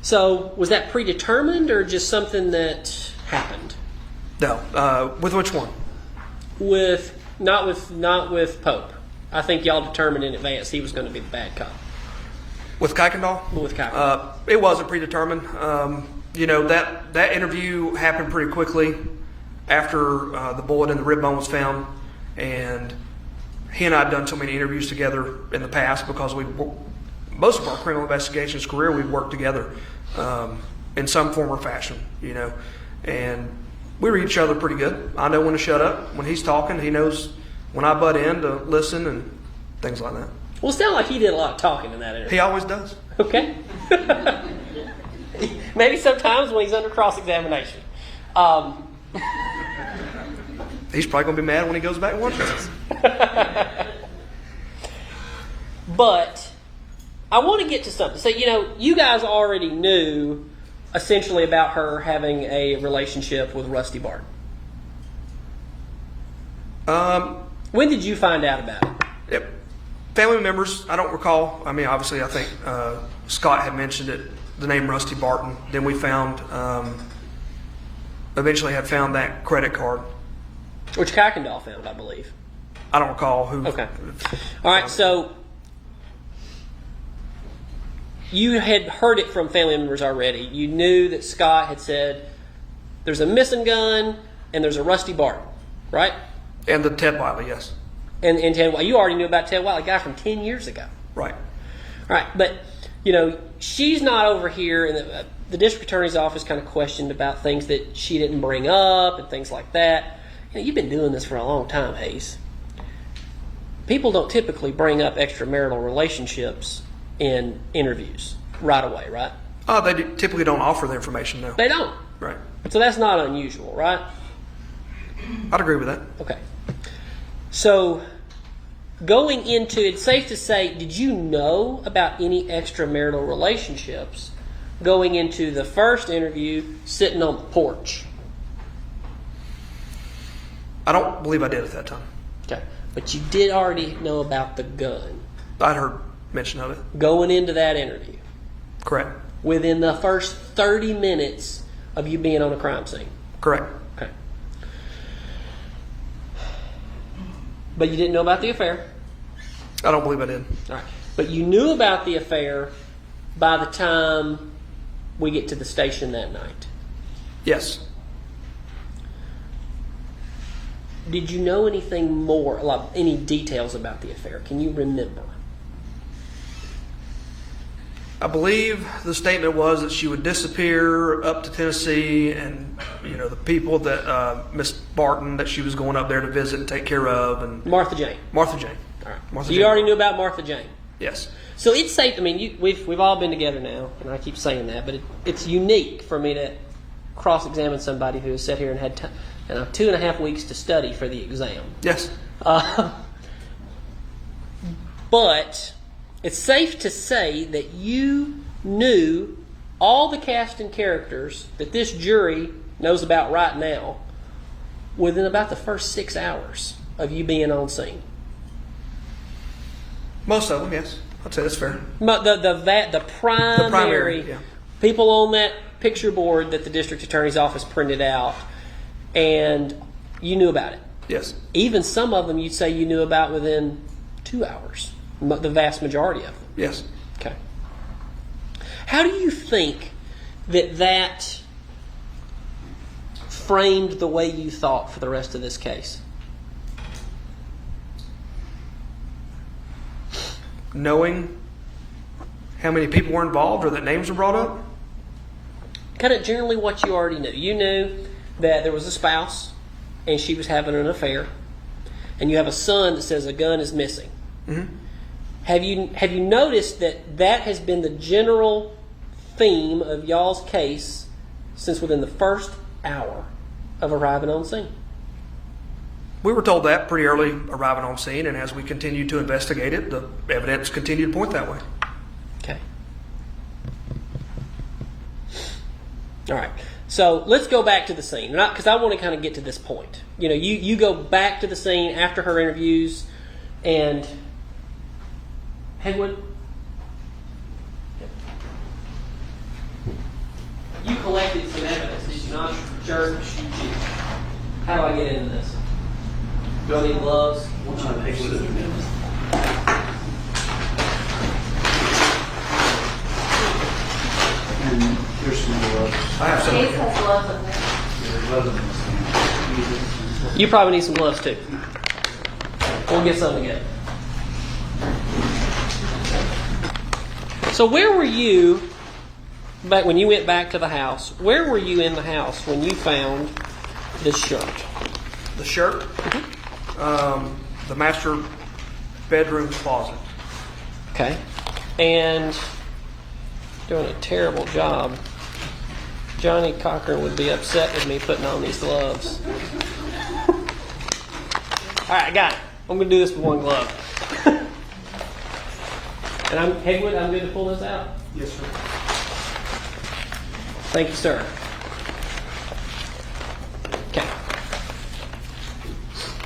So was that predetermined or just something that happened? No. With which one? Not with Pope. I think y'all determined in advance he was going to be the bad cop. With Kuykendall? With Kuykendall. It wasn't predetermined. That interview happened pretty quickly after the bullet in the rib bone was found, and he and I had done so many interviews together in the past because most of our criminal investigations career we've worked together in some form or fashion, and we read each other pretty good. I know when to shut up when he's talking. He knows when I butt in to listen and things like that. Well, it sounded like he did a lot of talking in that interview. He always does. Okay. Maybe sometimes when he's under cross-examination. He's probably going to be mad when he goes back and watches this. But I want to get to something. So, you guys already knew essentially about her having a relationship with Rusty Barton. When did you find out about it? Yep. Family members, I don't recall. Obviously, I think Scott had mentioned it, the name Rusty Barton. Then we eventually had found that credit card. Which Kuykendall found, I believe. I don't recall who. Okay. All right, so you had heard it from family members already. You knew that Scott had said there's a missing gun and there's a Rusty Barton, right? And the Ted Wiley, yes. And Ted Wiley. You already knew about Ted Wiley, a guy from 10 years ago. Right. All right, but she's not over here, and the district attorney's office kind of questioned about things that she didn't bring up and things like that. You've been doing this for a long time, Hayes. People don't typically bring up extramarital relationships in interviews right away, right? Oh, they typically don't offer the information, no. They don't. Right. So that's not unusual, right? I'd agree with that. Okay. So going into, it's safe to say, did you know about any extramarital relationships going into the first interview sitting on the porch? I don't believe I did at that time. Okay. But you did already know about the gun I'd heard mention of it. going into that interview Correct. within the first 30 minutes of you being on a crime scene. Correct. Okay. But you didn't know about the affair. I don't believe I did. All right. But you knew about the affair by the time we get to the station that night. Yes. Did you know anything more, like any details about the affair? Can you remember? I believe the statement was that she would disappear up to Tennessee, and the people that Miss Barton that she was going up there to visit and take care of, and Martha Jane. Martha Jane. All right. Martha So you Jane. already knew about Martha Jane. Yes. So it's safe. I mean, we've all been together now, and I keep saying that, but it's unique for me to cross-examine somebody who has sat here and had 2.5 weeks to study for the exam. Yes. But it's safe to say that you knew all the cast and characters that this jury knows about right now within about the first 6 hours of you being on scene. Most of them, yes. I'd say that's fair. The primary yeah. people on that picture board that the district attorney's office printed out, and you knew about it. Yes. Even some of them you'd say you knew about within 2 hours. The vast majority of them. Yes. Okay. How do you think that framed the way you thought for the rest of this case? Knowing how many people were involved or that names were brought up? Kind of generally what you already knew. You knew that there was a spouse and she was having an affair, and you have a son that says a gun is missing. Mm-hmm. Have you noticed that has been the general theme of y'all's case since within the first hour of arriving on scene? We were told that pretty early arriving on scene, and as we continued to investigate it, the evidence continued to point that way. Okay. All right. So let's go back to the scene, because I want to kind of get to this point. You go back to the scene after her interviews, and Hegwood, you collected some evidence, did you not? Church. How do I get into this? Do I need gloves? And here's some gloves. I have some. Case has gloves up there. There's gloves in this thing. You probably need some gloves too. We'll get some together. So where were you back when you went back to the house? Where were you in the house when you found this shirt? The shirt, the master bedroom closet. Okay. And doing a terrible job. Johnny Cochran would be upset with me putting on these gloves. All right, I got it. I'm going to do this with one glove. And Hegwood, I'm good to pull this out? Yes, sir. Thank you, sir. Okay.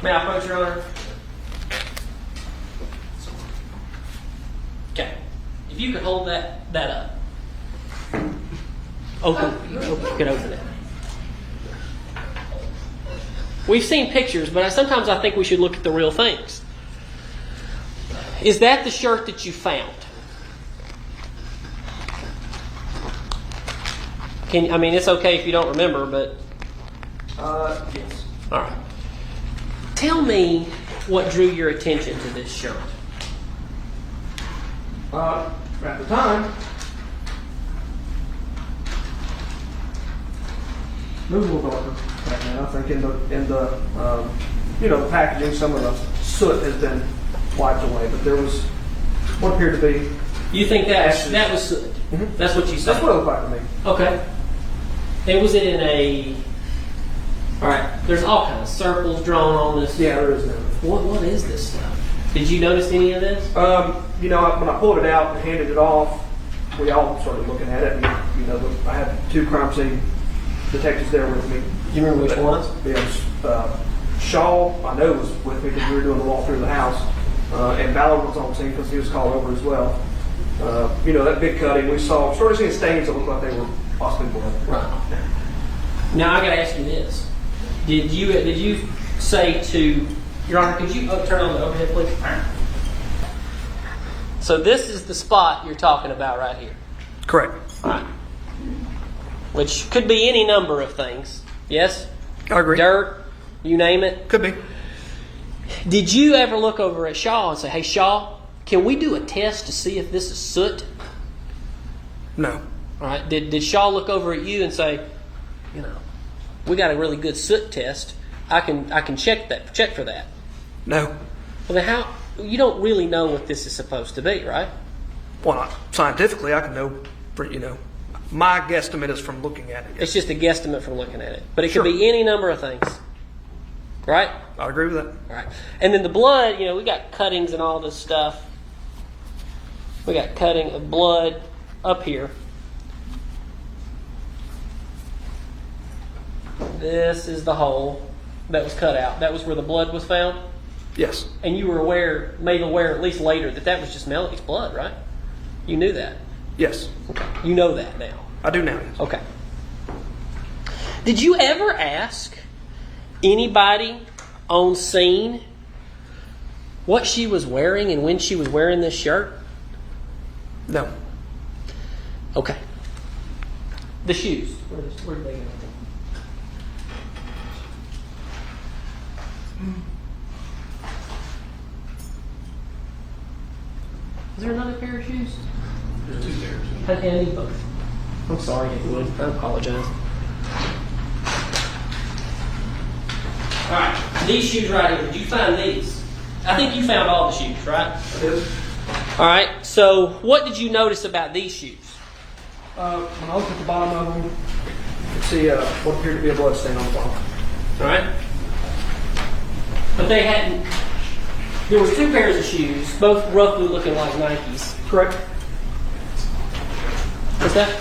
May I approach, Your Honor? Okay. If you could hold that up. Open. You could open it. We've seen pictures, but sometimes I think we should look at the real things. Is that the shirt that you found? It's okay if you don't remember, but... Yes. All right. Tell me what drew your attention to this shirt. At the time, It was a little darker back then. I think in the packaging, some of the soot has been wiped away, but there was what appeared to be. You think that was soot? Mhm. That's what you said? That's what it looked like to me. Okay. And was it in a... All right, there's all kinds of circles drawn on this. Yeah, there is now. What is this stuff? Did you notice any of this? When I pulled it out and handed it off, we all started looking at it. And, I had 2 crime scene detectives there with me. Do you remember which ones? It was Shaw, I know, was with me because we were doing the walk through the house. And Ballard was on scene because he was called over as well. That big cutting, we started seeing stains that looked like they were possibly blood. Right. Now I got to ask you this: Did you say to Your Honor? Could you turn on the overhead, please? So this is the spot you're talking about right here. Correct. All right. Which could be any number of things. Yes? I agree. Dirt, you name it. Could be. Did you ever look over at Shaw and say, "Hey, Shaw, can we do a test to see if this is soot?" No. All right. Did Shaw look over at you and say, we got a really good soot test. I can check for that. No. Well, then how? You don't really know what this is supposed to be, right? Well, not scientifically, I can know. My guesstimate is from looking at it. It's just a guesstimate from looking at it, but it Sure. could be any number of things, right? I agree with that. All right. And then the blood, we got cuttings and all this stuff. We got cutting of blood up here. This is the hole that was cut out. That was where the blood was found. Yes. And you were made aware at least later that was just Melody's blood, right? You knew that. Yes. Okay. You know that now. I do now. Yes. Okay. Did you ever ask anybody on scene what she was wearing and when she was wearing this shirt? No. Okay. The shoes. Where did they go? Is there another pair of shoes? There's 2 pairs. I need both. I'm sorry, Wood. I apologize. All right, these shoes right here. Did you find these? I think you found all the shoes, right? It is. All right. So, what did you notice about these shoes? When I looked at the bottom of them, you could see what appeared to be a blood stain on the bottom. All right. But they hadn't. There was 2 pairs of shoes, both roughly looking like Nikes. Correct. What's that?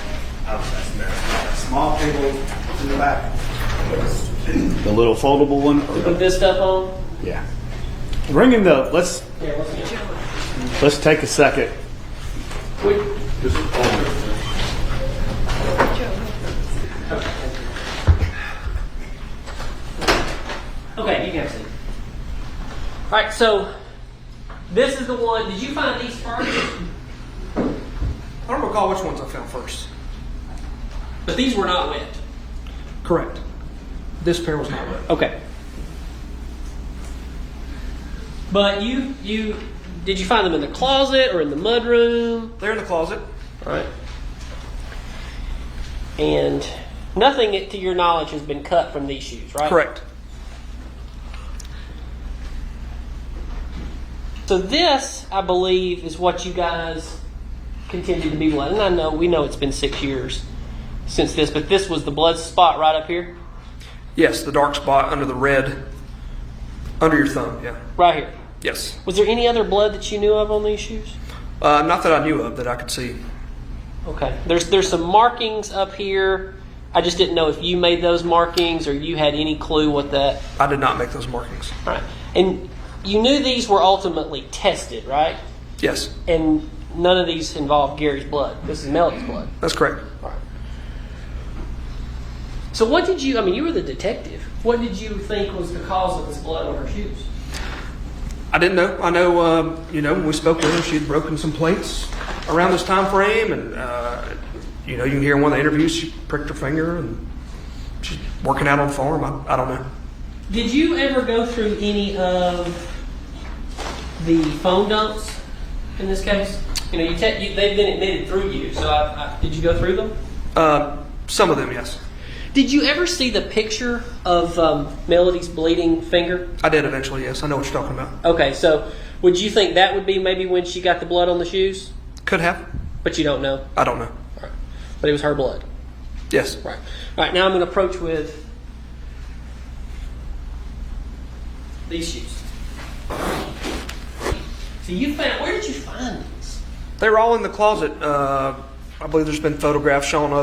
Small table in the back. The little foldable one? To put this stuff on? Yeah. Bring in the, let's Yeah, let's get it. Let's take a second. Okay, you can have a seat. All right, so this is the one. Did you find these first? I don't recall which ones I found first. But these were not wet. Correct. This pair was not wet. Okay. But you did you find them in the closet or in the mud room? They're in the closet. All right. And nothing, to your knowledge, has been cut from these shoes, right? Correct. So this, I believe, is what you guys continue to be blood. And we know it's been 6 years since this, but this was the blood spot right up here? Yes, the dark spot under the red, under your thumb, yeah. Right here. Yes. Was there any other blood that you knew of on these shoes? Not that I knew of that I could see. Okay. There's some markings up here. I just didn't know if you made those markings or you had any clue what that... I did not make those markings. All right. And you knew these were ultimately tested, right? Yes. And none of these involved Gary's blood. This is Melody's blood. That's correct. All right. So what did you... you were the detective. What did you think was the cause of this blood on her shoes? I didn't know. I know, when we spoke with her, she had broken some plates around this time frame, and you can hear in one of the interviews she pricked her finger, and she's working out on the farm. I don't know. Did you ever go through any of the phone dumps in this case? They've been admitted through you, so did you go through them? Some of them, yes. Did you ever see the picture of Melody's bleeding finger? I did eventually, yes. I know what you're talking about. Okay, so would you think that would be maybe when she got the blood on the shoes? Could have. But you don't know? I don't know. All right. But it was her blood? Yes. Right. All right, now I'm going to approach with these shoes. So you found, where did you find these? They were all in the closet. I believe there's been photographs shown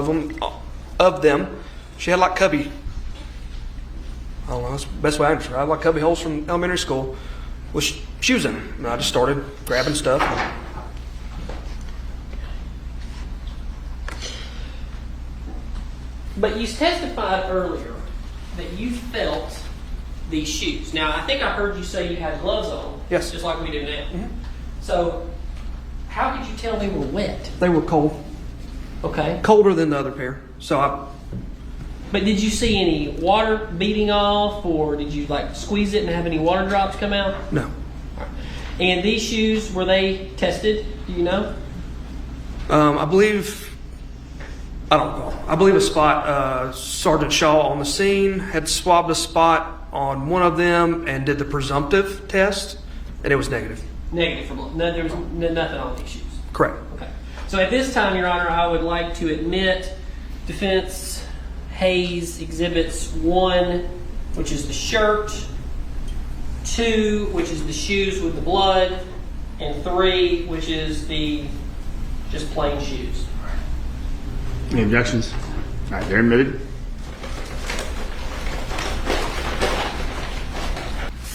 of them. She had like cubby. I don't know. That's the best way I can describe it. Like cubby holes from elementary school with shoes in them. And I just started grabbing stuff. But you testified earlier that you felt these shoes. Now, I think I heard you say you had gloves on. Yes. Just like we do now. So, how could you tell they were wet? They were cold. Okay. Colder than the other pair. But did you see any water beating off, or did you like squeeze it and have any water drops come out? No. And these shoes, were they tested? Do you know? I believe a spot, Sergeant Shaw on the scene had swabbed a spot on one of them and did the presumptive test, and it was negative. Negative for blood. No, there was nothing on these shoes. Correct. Okay. So at this time, Your Honor, I would like to admit defense Hayes exhibits 1, which is the shirt, 2, which is the shoes with the blood, and 3, which is the just plain shoes. Any objections? All right, they're admitted.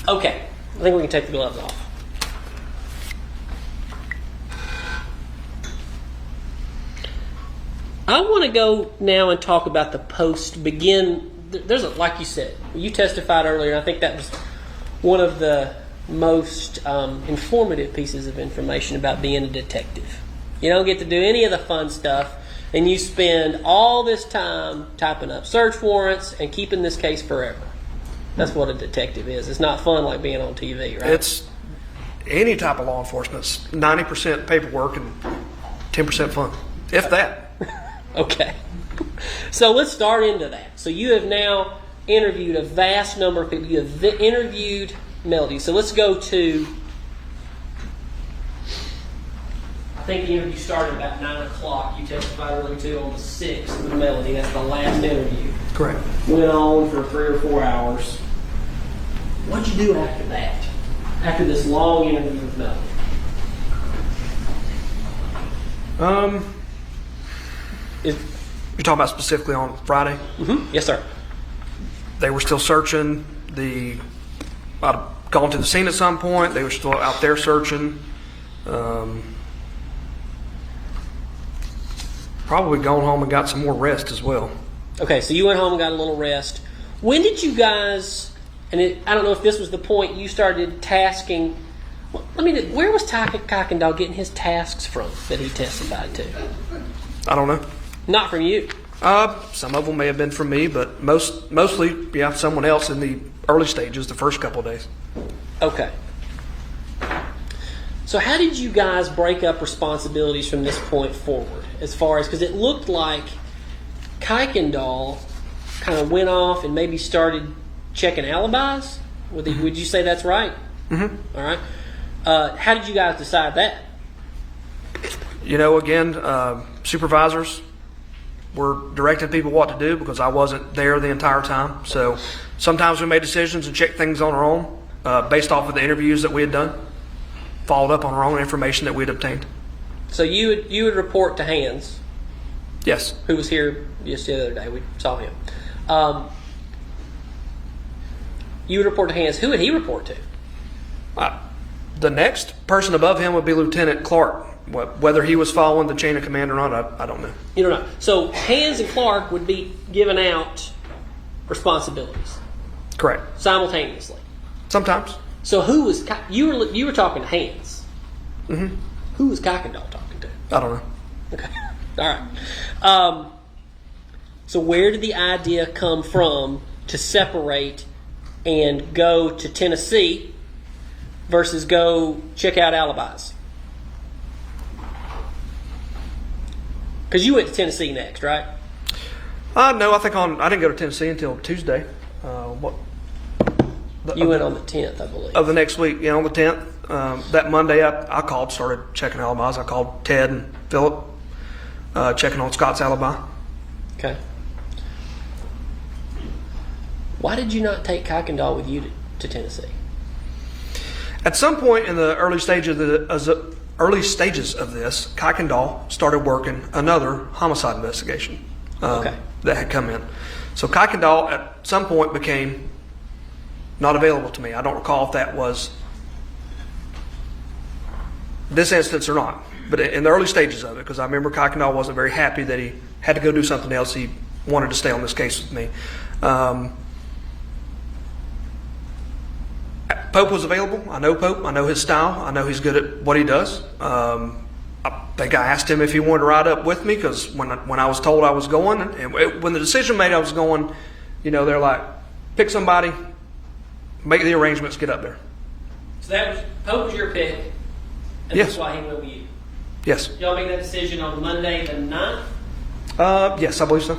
Okay, I think we can take the gloves off. I want to go now and talk about the there's like you said, you testified earlier, and I think that was one of the most informative pieces of information about being a detective. You don't get to do any of the fun stuff, and you spend all this time typing up search warrants and keeping this case forever. That's what a detective is. It's not fun like being on TV, right? It's any type of law enforcement. It's 90% paperwork and 10% fun, if that. Okay. So let's start into that. So you have now interviewed a vast number of people. You have interviewed Melody. So let's go to, I think the interview started about 9 o'clock. You testified earlier too on the 6th with Melody. That's the last interview. Correct. Went on for 3 or 4 hours. What'd you do after that? After this long interview with Melody? You're talking about specifically on Friday? Mm-hmm. Yes, sir. They were still searching. I'd gone to the scene at some point. They were still out there searching. Probably gone home and got some more rest as well. Okay, so you went home and got a little rest. When did you guys, I don't know if this was the point you started tasking, where was Kuykendall getting his tasks from that he testified to? I don't know. Not from you. Some of them may have been from me, but mostly, someone else in the early stages, the first couple of days. Okay. So how did you guys break up responsibilities from this point forward? As far as, because it looked like Kuykendall kind of went off and maybe started checking alibis. Would you say that's right? Mm-hmm. All right. How did you guys decide that? Again, supervisors were directing people what to do because I wasn't there the entire time. So sometimes we made decisions and checked things on our own based off of the interviews that we had done, followed up on our own information that we had obtained. So you would report to Hans. Yes. Who was here just the other day. We saw him. You would report to Hans. Who would he report to? The next person above him would be Lieutenant Clark. Whether he was following the chain of command or not, I don't know. You don't know. So Hans and Clark would be giving out responsibilities. Correct. Simultaneously. Sometimes. So who was you were talking to Hans? Mm-hmm. Who was Kuykendall talking to? I don't know. Okay. All right. So where did the idea come from to separate and go to Tennessee versus go check out alibis? Because you went to Tennessee next, right? No, I think I didn't go to Tennessee until Tuesday. You went on the 10th, I believe. Of the next week, on the 10th. That Monday, I called, started checking alibis. I called Ted and Philip, checking on Scott's alibi. Okay. Why did you not take Kuykendall with you to Tennessee? At some point in the early stages of this, Kuykendall started working another homicide investigation that had come in. So Kuykendall at some point became not available to me. I don't recall if that was this instance or not, but in the early stages of it, because I remember Kuykendall wasn't very happy that he had to go do something else. He wanted to stay on this case with me. Pope was available. I know Pope. I know his style. I know he's good at what he does. I think I asked him if he wanted to ride up with me, because when I was told I was going, and when the decision made I was going, they're like, pick somebody, make the arrangements, get up there. So Pope was your pick, and Yes. that's why he went with you. Yes. Y'all make that decision on Monday the 9th? Yes, I believe so.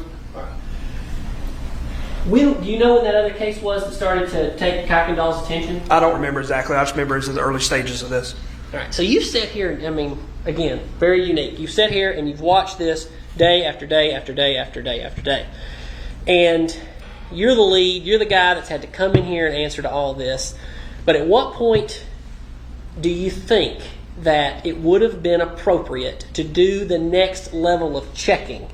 Do you know when that other case was that started to take Kuykendall's attention? I don't remember exactly. I just remember it's in the early stages of this. All right. So you've sat here, again, very unique. You've sat here and you've watched this day after day after day after day after day. And you're the lead. You're the guy that's had to come in here and answer to all this. But at what point do you think that it would have been appropriate to do the next level of checking,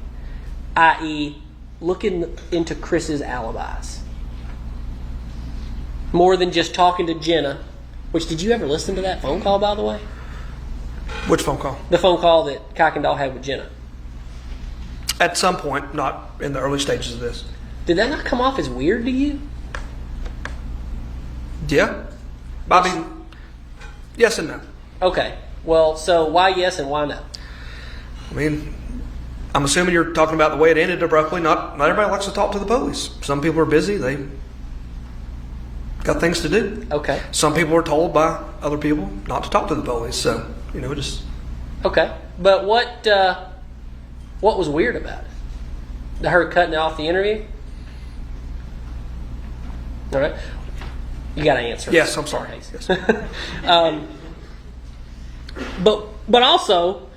i.e., looking into Chris's alibis? More than just talking to Jenna, which, did you ever listen to that phone call, by the way? Which phone call? The phone call that Kuykendall had with Jenna. At some point, not in the early stages of this. Did that not come off as weird to you? Yeah. I mean, yes and no. Okay. Well, so why yes and why no? I mean, I'm assuming you're talking about the way it ended abruptly. Not everybody likes to talk to the police. Some people are busy. They got things to do. Okay. Some people are told by other people not to talk to the police. So, just... Okay. But what was weird about it? Her cutting off the interview? All right. You got to answer. Yes, I'm sorry. Yes. But also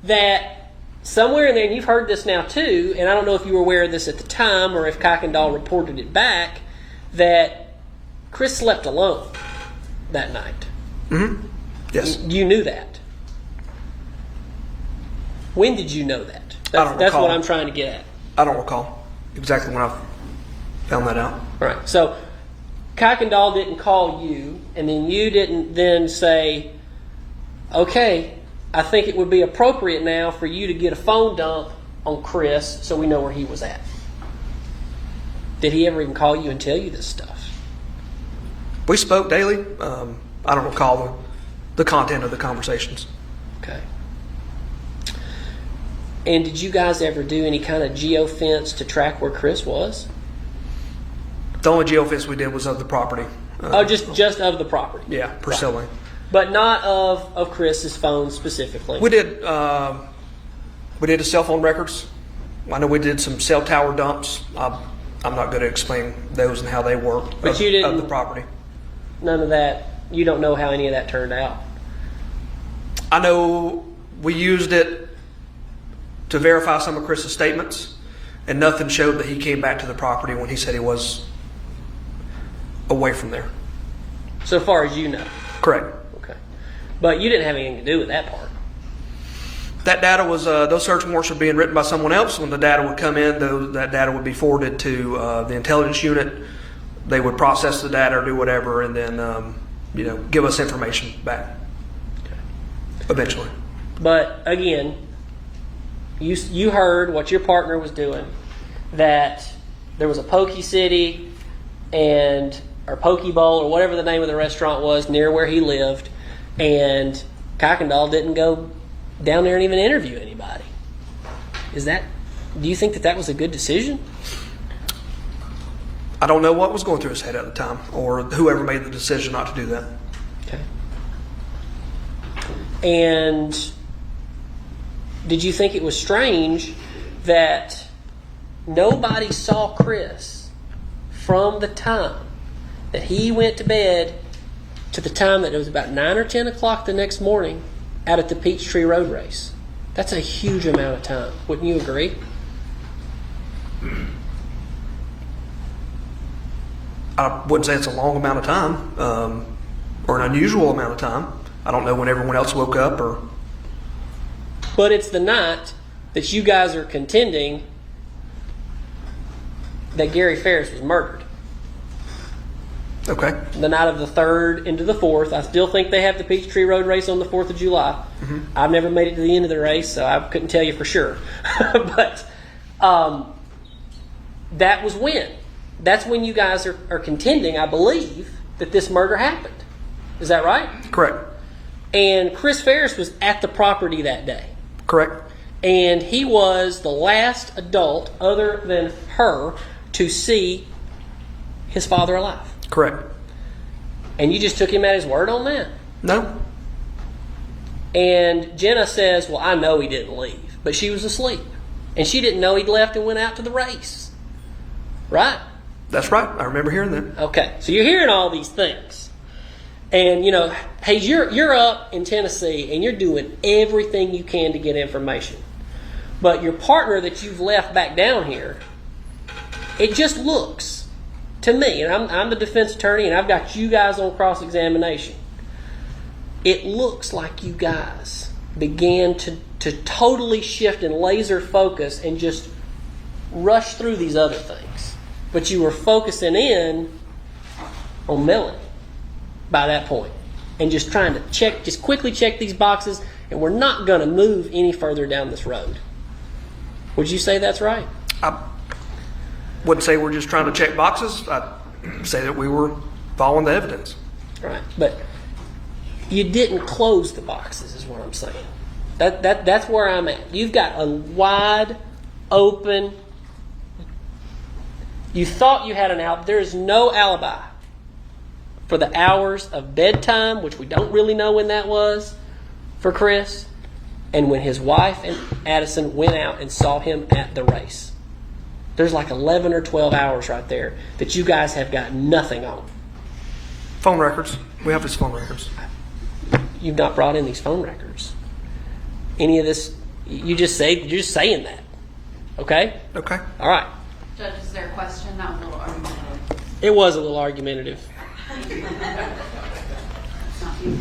that somewhere in there, and you've heard this now too, and I don't know if you were aware of this at the time or if Kuykendall reported it back, that Chris slept alone that night. Mm-hmm. Yes. You knew that. When did you know that? I don't That's recall. what I'm trying to get at. I don't recall exactly when I found that out. All right. So Kuykendall didn't call you, and then you didn't then say, okay, I think it would be appropriate now for you to get a phone dump on Chris so we know where he was at. Did he ever even call you and tell you this stuff? We spoke daily. I don't recall the content of the conversations. Okay. And did you guys ever do any kind of geofence to track where Chris was? The only geofence we did was of the property. Just of the property. Yeah, Priscilla. Right. But not of Chris's phone specifically. We did his cell phone records. I know we did some cell tower dumps. I'm not good at explaining those and how they work. But you didn't, of the property. None of that. You don't know how any of that turned out. I know we used it to verify some of Chris's statements, and nothing showed that he came back to the property when he said he was away from there. So far as you know. Correct. Okay. But you didn't have anything to do with that part. That data was, those search warrants were being written by someone else. When the data would come in, that data would be forwarded to the intelligence unit. They would process the data or do whatever, and then, give us information back. Okay. Eventually. But again, you heard what your partner was doing, that there was a Pokey City or Poke Bowl or whatever the name of the restaurant was near where he lived, and Kuykendall didn't go down there and even interview anybody. Do you think that was a good decision? I don't know what was going through his head at the time, or whoever made the decision not to do that. Okay. And did you think it was strange that nobody saw Chris from the time that he went to bed to the time that it was about 9 or 10 o'clock the next morning out at the Peachtree Road Race. That's a huge amount of time. Wouldn't you agree? I wouldn't say it's a long amount of time, or an unusual amount of time. I don't know when everyone else woke up or... But it's the night that you guys are contending that Gary Farris was murdered. Okay. The night of the 3rd into the 4th. I still think they have the Peachtree Road Race on the 4th of July. Mm-hmm. I've never made it to the end of the race, so I couldn't tell you for sure. But that was when. That's when you guys are contending, I believe, that this murder happened. Is that right? Correct. And Chris Farris was at the property that day. Correct. And he was the last adult other than her to see his father alive. Correct. And you just took him at his word on that? No. And Jenna says, well, I know he didn't leave. But she was asleep. And she didn't know he'd left and went out to the race. Right? That's right. I remember hearing that. Okay. So you're hearing all these things. And, you know, hey, you're up in Tennessee and you're doing everything you can to get information. But your partner that you've left back down here, it just looks to me, and I'm the defense attorney and I've got you guys on cross-examination, it looks like you guys began to totally shift and laser focus and just rush through these other things. But you were focusing in on Melanie by that point and just trying to just quickly check these boxes, and we're not going to move any further down this road. Would you say that's right? I wouldn't say we're just trying to check boxes. I'd say that we were following the evidence. Right. But you didn't close the boxes is what I'm saying. That's where I'm at. You've got a wide open... You thought you had an alibi. There is no alibi for the hours of bedtime, which we don't really know when that was, for Chris, and when his wife and Addison went out and saw him at the race. There's like 11 or 12 hours right there that you guys have got nothing on. Phone records. We have his phone records. You've not brought in these phone records. Any of this, you're just saying that. Okay? Okay. All right. Judge, is there a question? That was a little argumentative. It was a little argumentative. It's not you.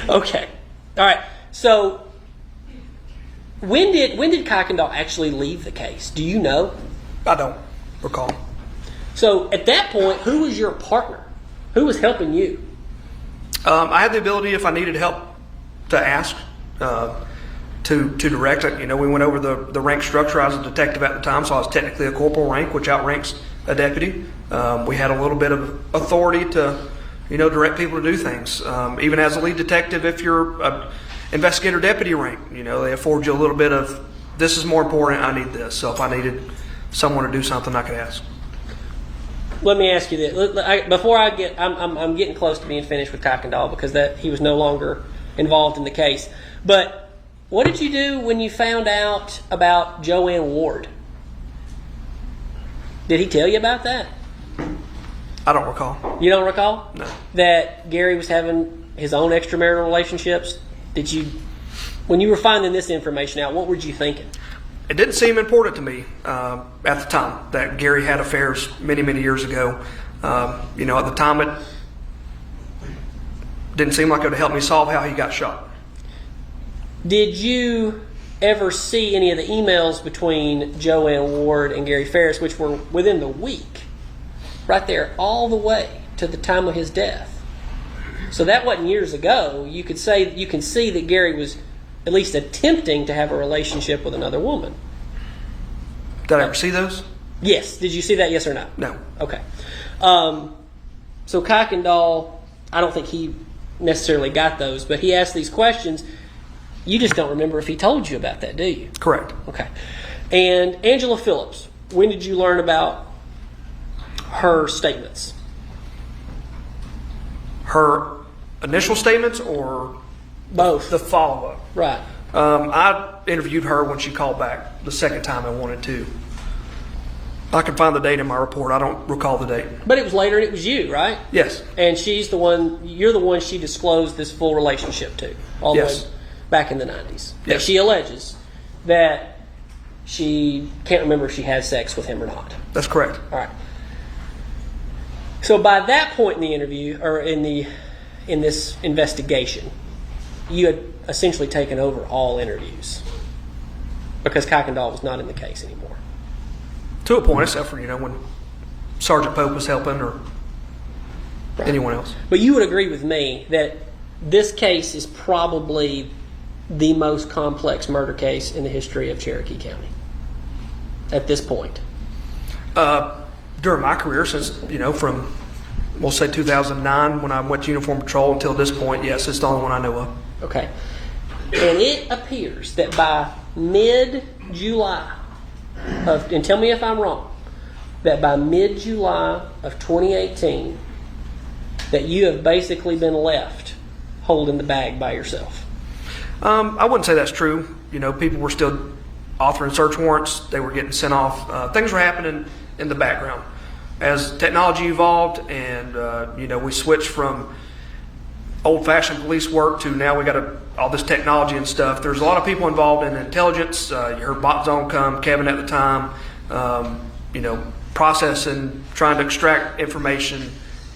Okay. All right. So when did Kuykendall actually leave the case? Do you know? I don't recall. So at that point, who was your partner? Who was helping you? I had the ability, if I needed help, to ask, to direct it. You know, we went over the rank structure. I was a detective at the time, so I was technically a corporal rank, which outranks a deputy. We had a little bit of authority to, direct people to do things. Even as a lead detective, if you're a investigator deputy rank, they afford you a little bit of, this is more important, I need this. So if I needed someone to do something, I could ask. Let me ask you this. Before I get, I'm getting close to being finished with Kuykendall because he was no longer involved in the case. But what did you do when you found out about Joanne Ward? Did he tell you about that? I don't recall. You don't recall? No. That Gary was having his own extramarital relationships? When you were finding this information out, what were you thinking? It didn't seem important to me at the time that Gary had affairs many, many years ago. At the time it didn't seem like it would help me solve how he got shot. Did you ever see any of the emails between Joanne Ward and Gary Farris, which were within the week, right there, all the way to the time of his death? So that wasn't years ago. You can see that Gary was at least attempting to have a relationship with another woman. Did I ever see those? Yes. Did you see that? Yes or no? No. Okay. So Kuykendall, I don't think he necessarily got those, but he asked these questions. You just don't remember if he told you about that, do you? Correct. Okay. And Angela Phillips, when did you learn about her statements? Her initial statements or both? The follow-up? Right. I interviewed her when she called back the second time I wanted to. I can find the date in my report. I don't recall the date. But it was later and it was you, right? Yes. And you're the one she disclosed this full relationship to, all the Yes. way back in the 90s. That Yes. she alleges that she can't remember if she had sex with him or not. That's correct. All right. So by that point in the interview, or in this investigation, you had essentially taken over all interviews because Kuykendall was not in the case anymore. To a point, except for, when Sergeant Pope was helping or anyone else. But you would agree with me that this case is probably the most complex murder case in the history of Cherokee County at this point. During my career, since, from, we'll say 2009, when I went to Uniform Patrol until this point, yes, it's the only one I know of. Okay. And it appears that by mid-July and tell me if I'm wrong, that by mid-July of 2018, that you have basically been left holding the bag by yourself. I wouldn't say that's true. People were still authoring search warrants. They were getting sent off. Things were happening in the background. As technology evolved and, we switched from old-fashioned police work to now we got all this technology and stuff. There's a lot of people involved in intelligence. You heard Bot Zone come, Kevin at the time, processing, trying to extract information,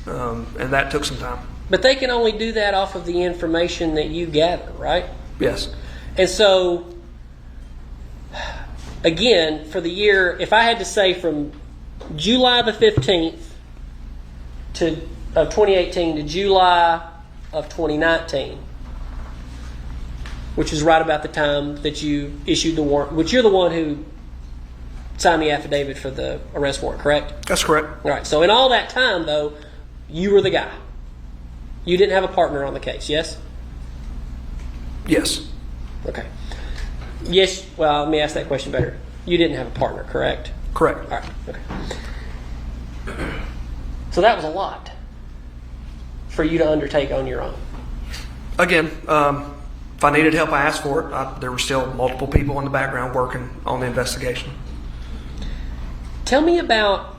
and that took some time. But they can only do that off of the information that you gather, right? Yes. And so, again, for the year, if I had to say from July the 15th of 2018 to July of 2019, which is right about the time that you issued the warrant, which you're the one who signed the affidavit for the arrest warrant, correct? That's correct. All right. So in all that time, though, you were the guy. You didn't have a partner on the case, yes? Yes. Okay. Yes. Well, let me ask that question better. You didn't have a partner, correct? Correct. All right. Okay. So that was a lot for you to undertake on your own. Again, if I needed help, I asked for it. There were still multiple people in the background working on the investigation. Tell me about,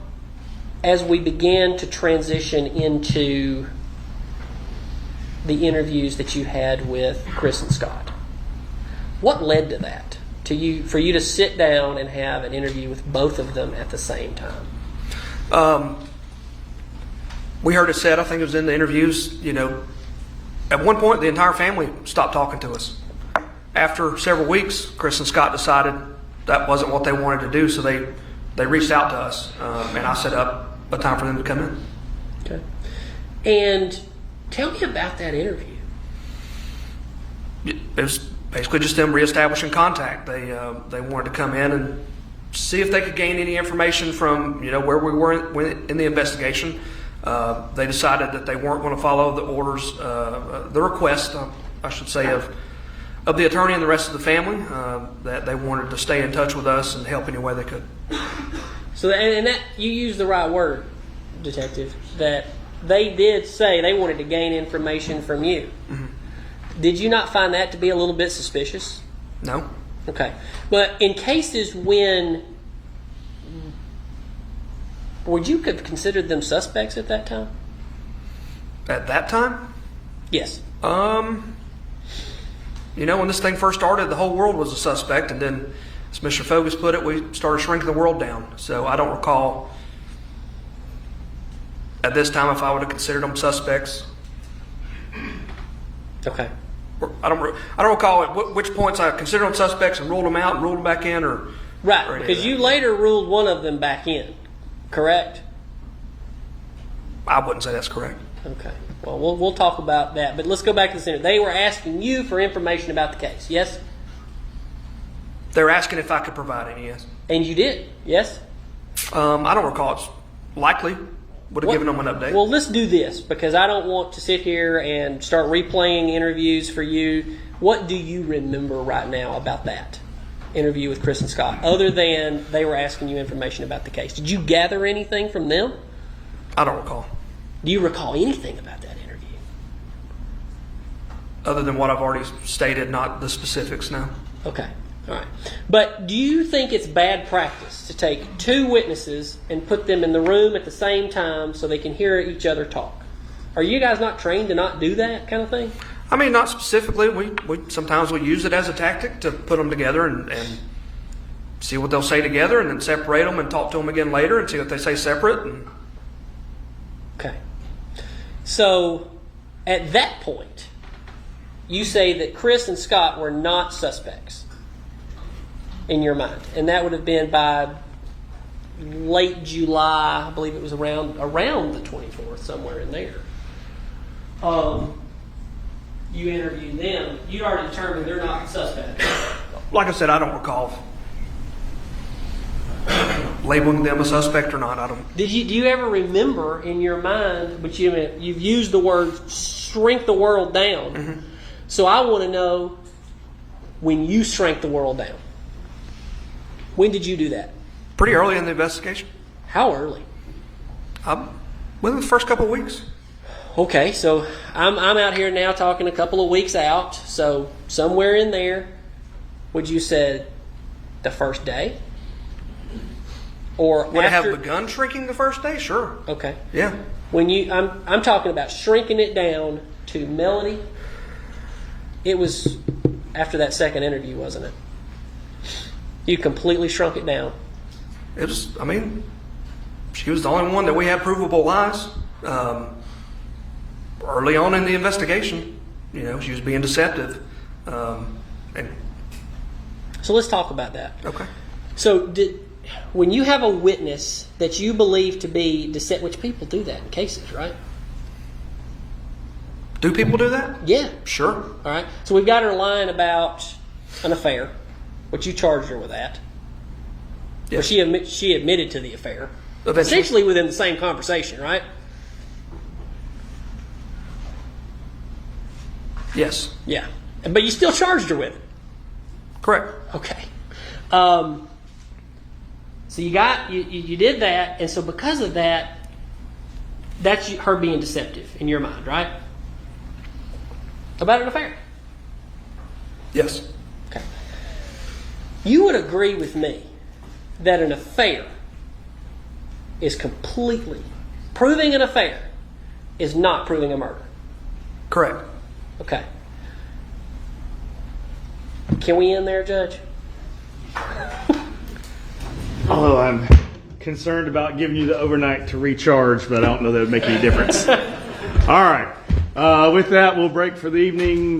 as we began to transition into the interviews that you had with Chris and Scott. What led to that? For you to sit down and have an interview with both of them at the same time? We heard it said, I think it was in the interviews, at one point the entire family stopped talking to us. After several weeks, Chris and Scott decided that wasn't what they wanted to do, so they reached out to us, and I set up a time for them to come in. Okay. And tell me about that interview. It was basically just them reestablishing contact. They wanted to come in and see if they could gain any information from where we were in the investigation. They decided that they weren't going to follow the orders, the request, I should say, of the attorney and the rest of the family. That they wanted to stay in touch with us and help any way they could. So, and that you used the right word, Detective. That they did say they wanted to gain information from you. Mm-hmm. Did you not find that to be a little bit suspicious? No. Okay. But in cases when, would you have considered them suspects at that time? At that time? Yes. When this thing first started, the whole world was a suspect, and then, as Mr. Fogus put it, we started shrinking the world down. So I don't recall at this time if I would have considered them suspects. Okay. I don't recall at which points I considered them suspects and ruled them out and ruled them back in, or right, because you later ruled one of them back in, correct? I wouldn't say that's correct. Okay. Well, we'll talk about that, but let's go back to the center. They were asking you for information about the case, yes? They were asking if I could provide any, yes. And you did, yes? I don't recall. It's likely. Would have given them an update. Well, let's do this, because I don't want to sit here and start replaying interviews for you. What do you remember right now about that interview with Chris and Scott, other than they were asking you information about the case? Did you gather anything from them? I don't recall. Do you recall anything about that interview? other than what I've already stated, not the specifics now. Okay, all right. But do you think it's bad practice to take two witnesses and put them in the room at the same time so they can hear each other talk? Are you guys not trained to not do that kind of thing? I mean, not specifically. We sometimes we use it as a tactic to put them together and see what they'll say together, and then separate them and talk to them again later and see what they say separate. And Okay. So at that point, you say that Chris and Scott were not suspects in your mind, and that would have been by late July. I believe it was around the 24th, somewhere in there. You interviewed them. You'd already determined they're not suspects. like I said, I don't recall labeling them a suspect or not. I don't. Do you ever remember in your mind? But you've used the word "shrink the world down." Mm-hmm. So I want to know when you shrank the world down. When did you do that? Pretty early in the investigation. How early? Within the first couple of weeks. Okay, so I'm out here now talking a couple of weeks out. So somewhere in there, would you said the first day? Or Would after? it have begun shrinking the first day? Sure. Okay. Yeah. When I'm talking about shrinking it down to melody. It was after that second interview, wasn't it? You completely shrunk it down. It was. I mean, she was the only one that we had provable lies. Early on in the investigation, she was being deceptive. And So let's talk about that. okay. So when you have a witness that you believe to be deceptive, which people do that in cases, right? Do people do that? Yeah. Sure. All right. So we've got her lying about an affair, which you charged her with that. Yes. She admitted to the affair. Eventually. Essentially within the same conversation, right? Yes. Yeah. But you still charged her with it. Correct. Okay. So you did that, and so because of that, that's her being deceptive in your mind, right? About an affair. Yes. Okay. You would agree with me that an affair is completely proving an affair is not proving a murder. Correct. Okay. Can we end there, Judge? Although I'm concerned about giving you the overnight to recharge, but I don't know that would make any difference. All right. With that, we'll break for the evening.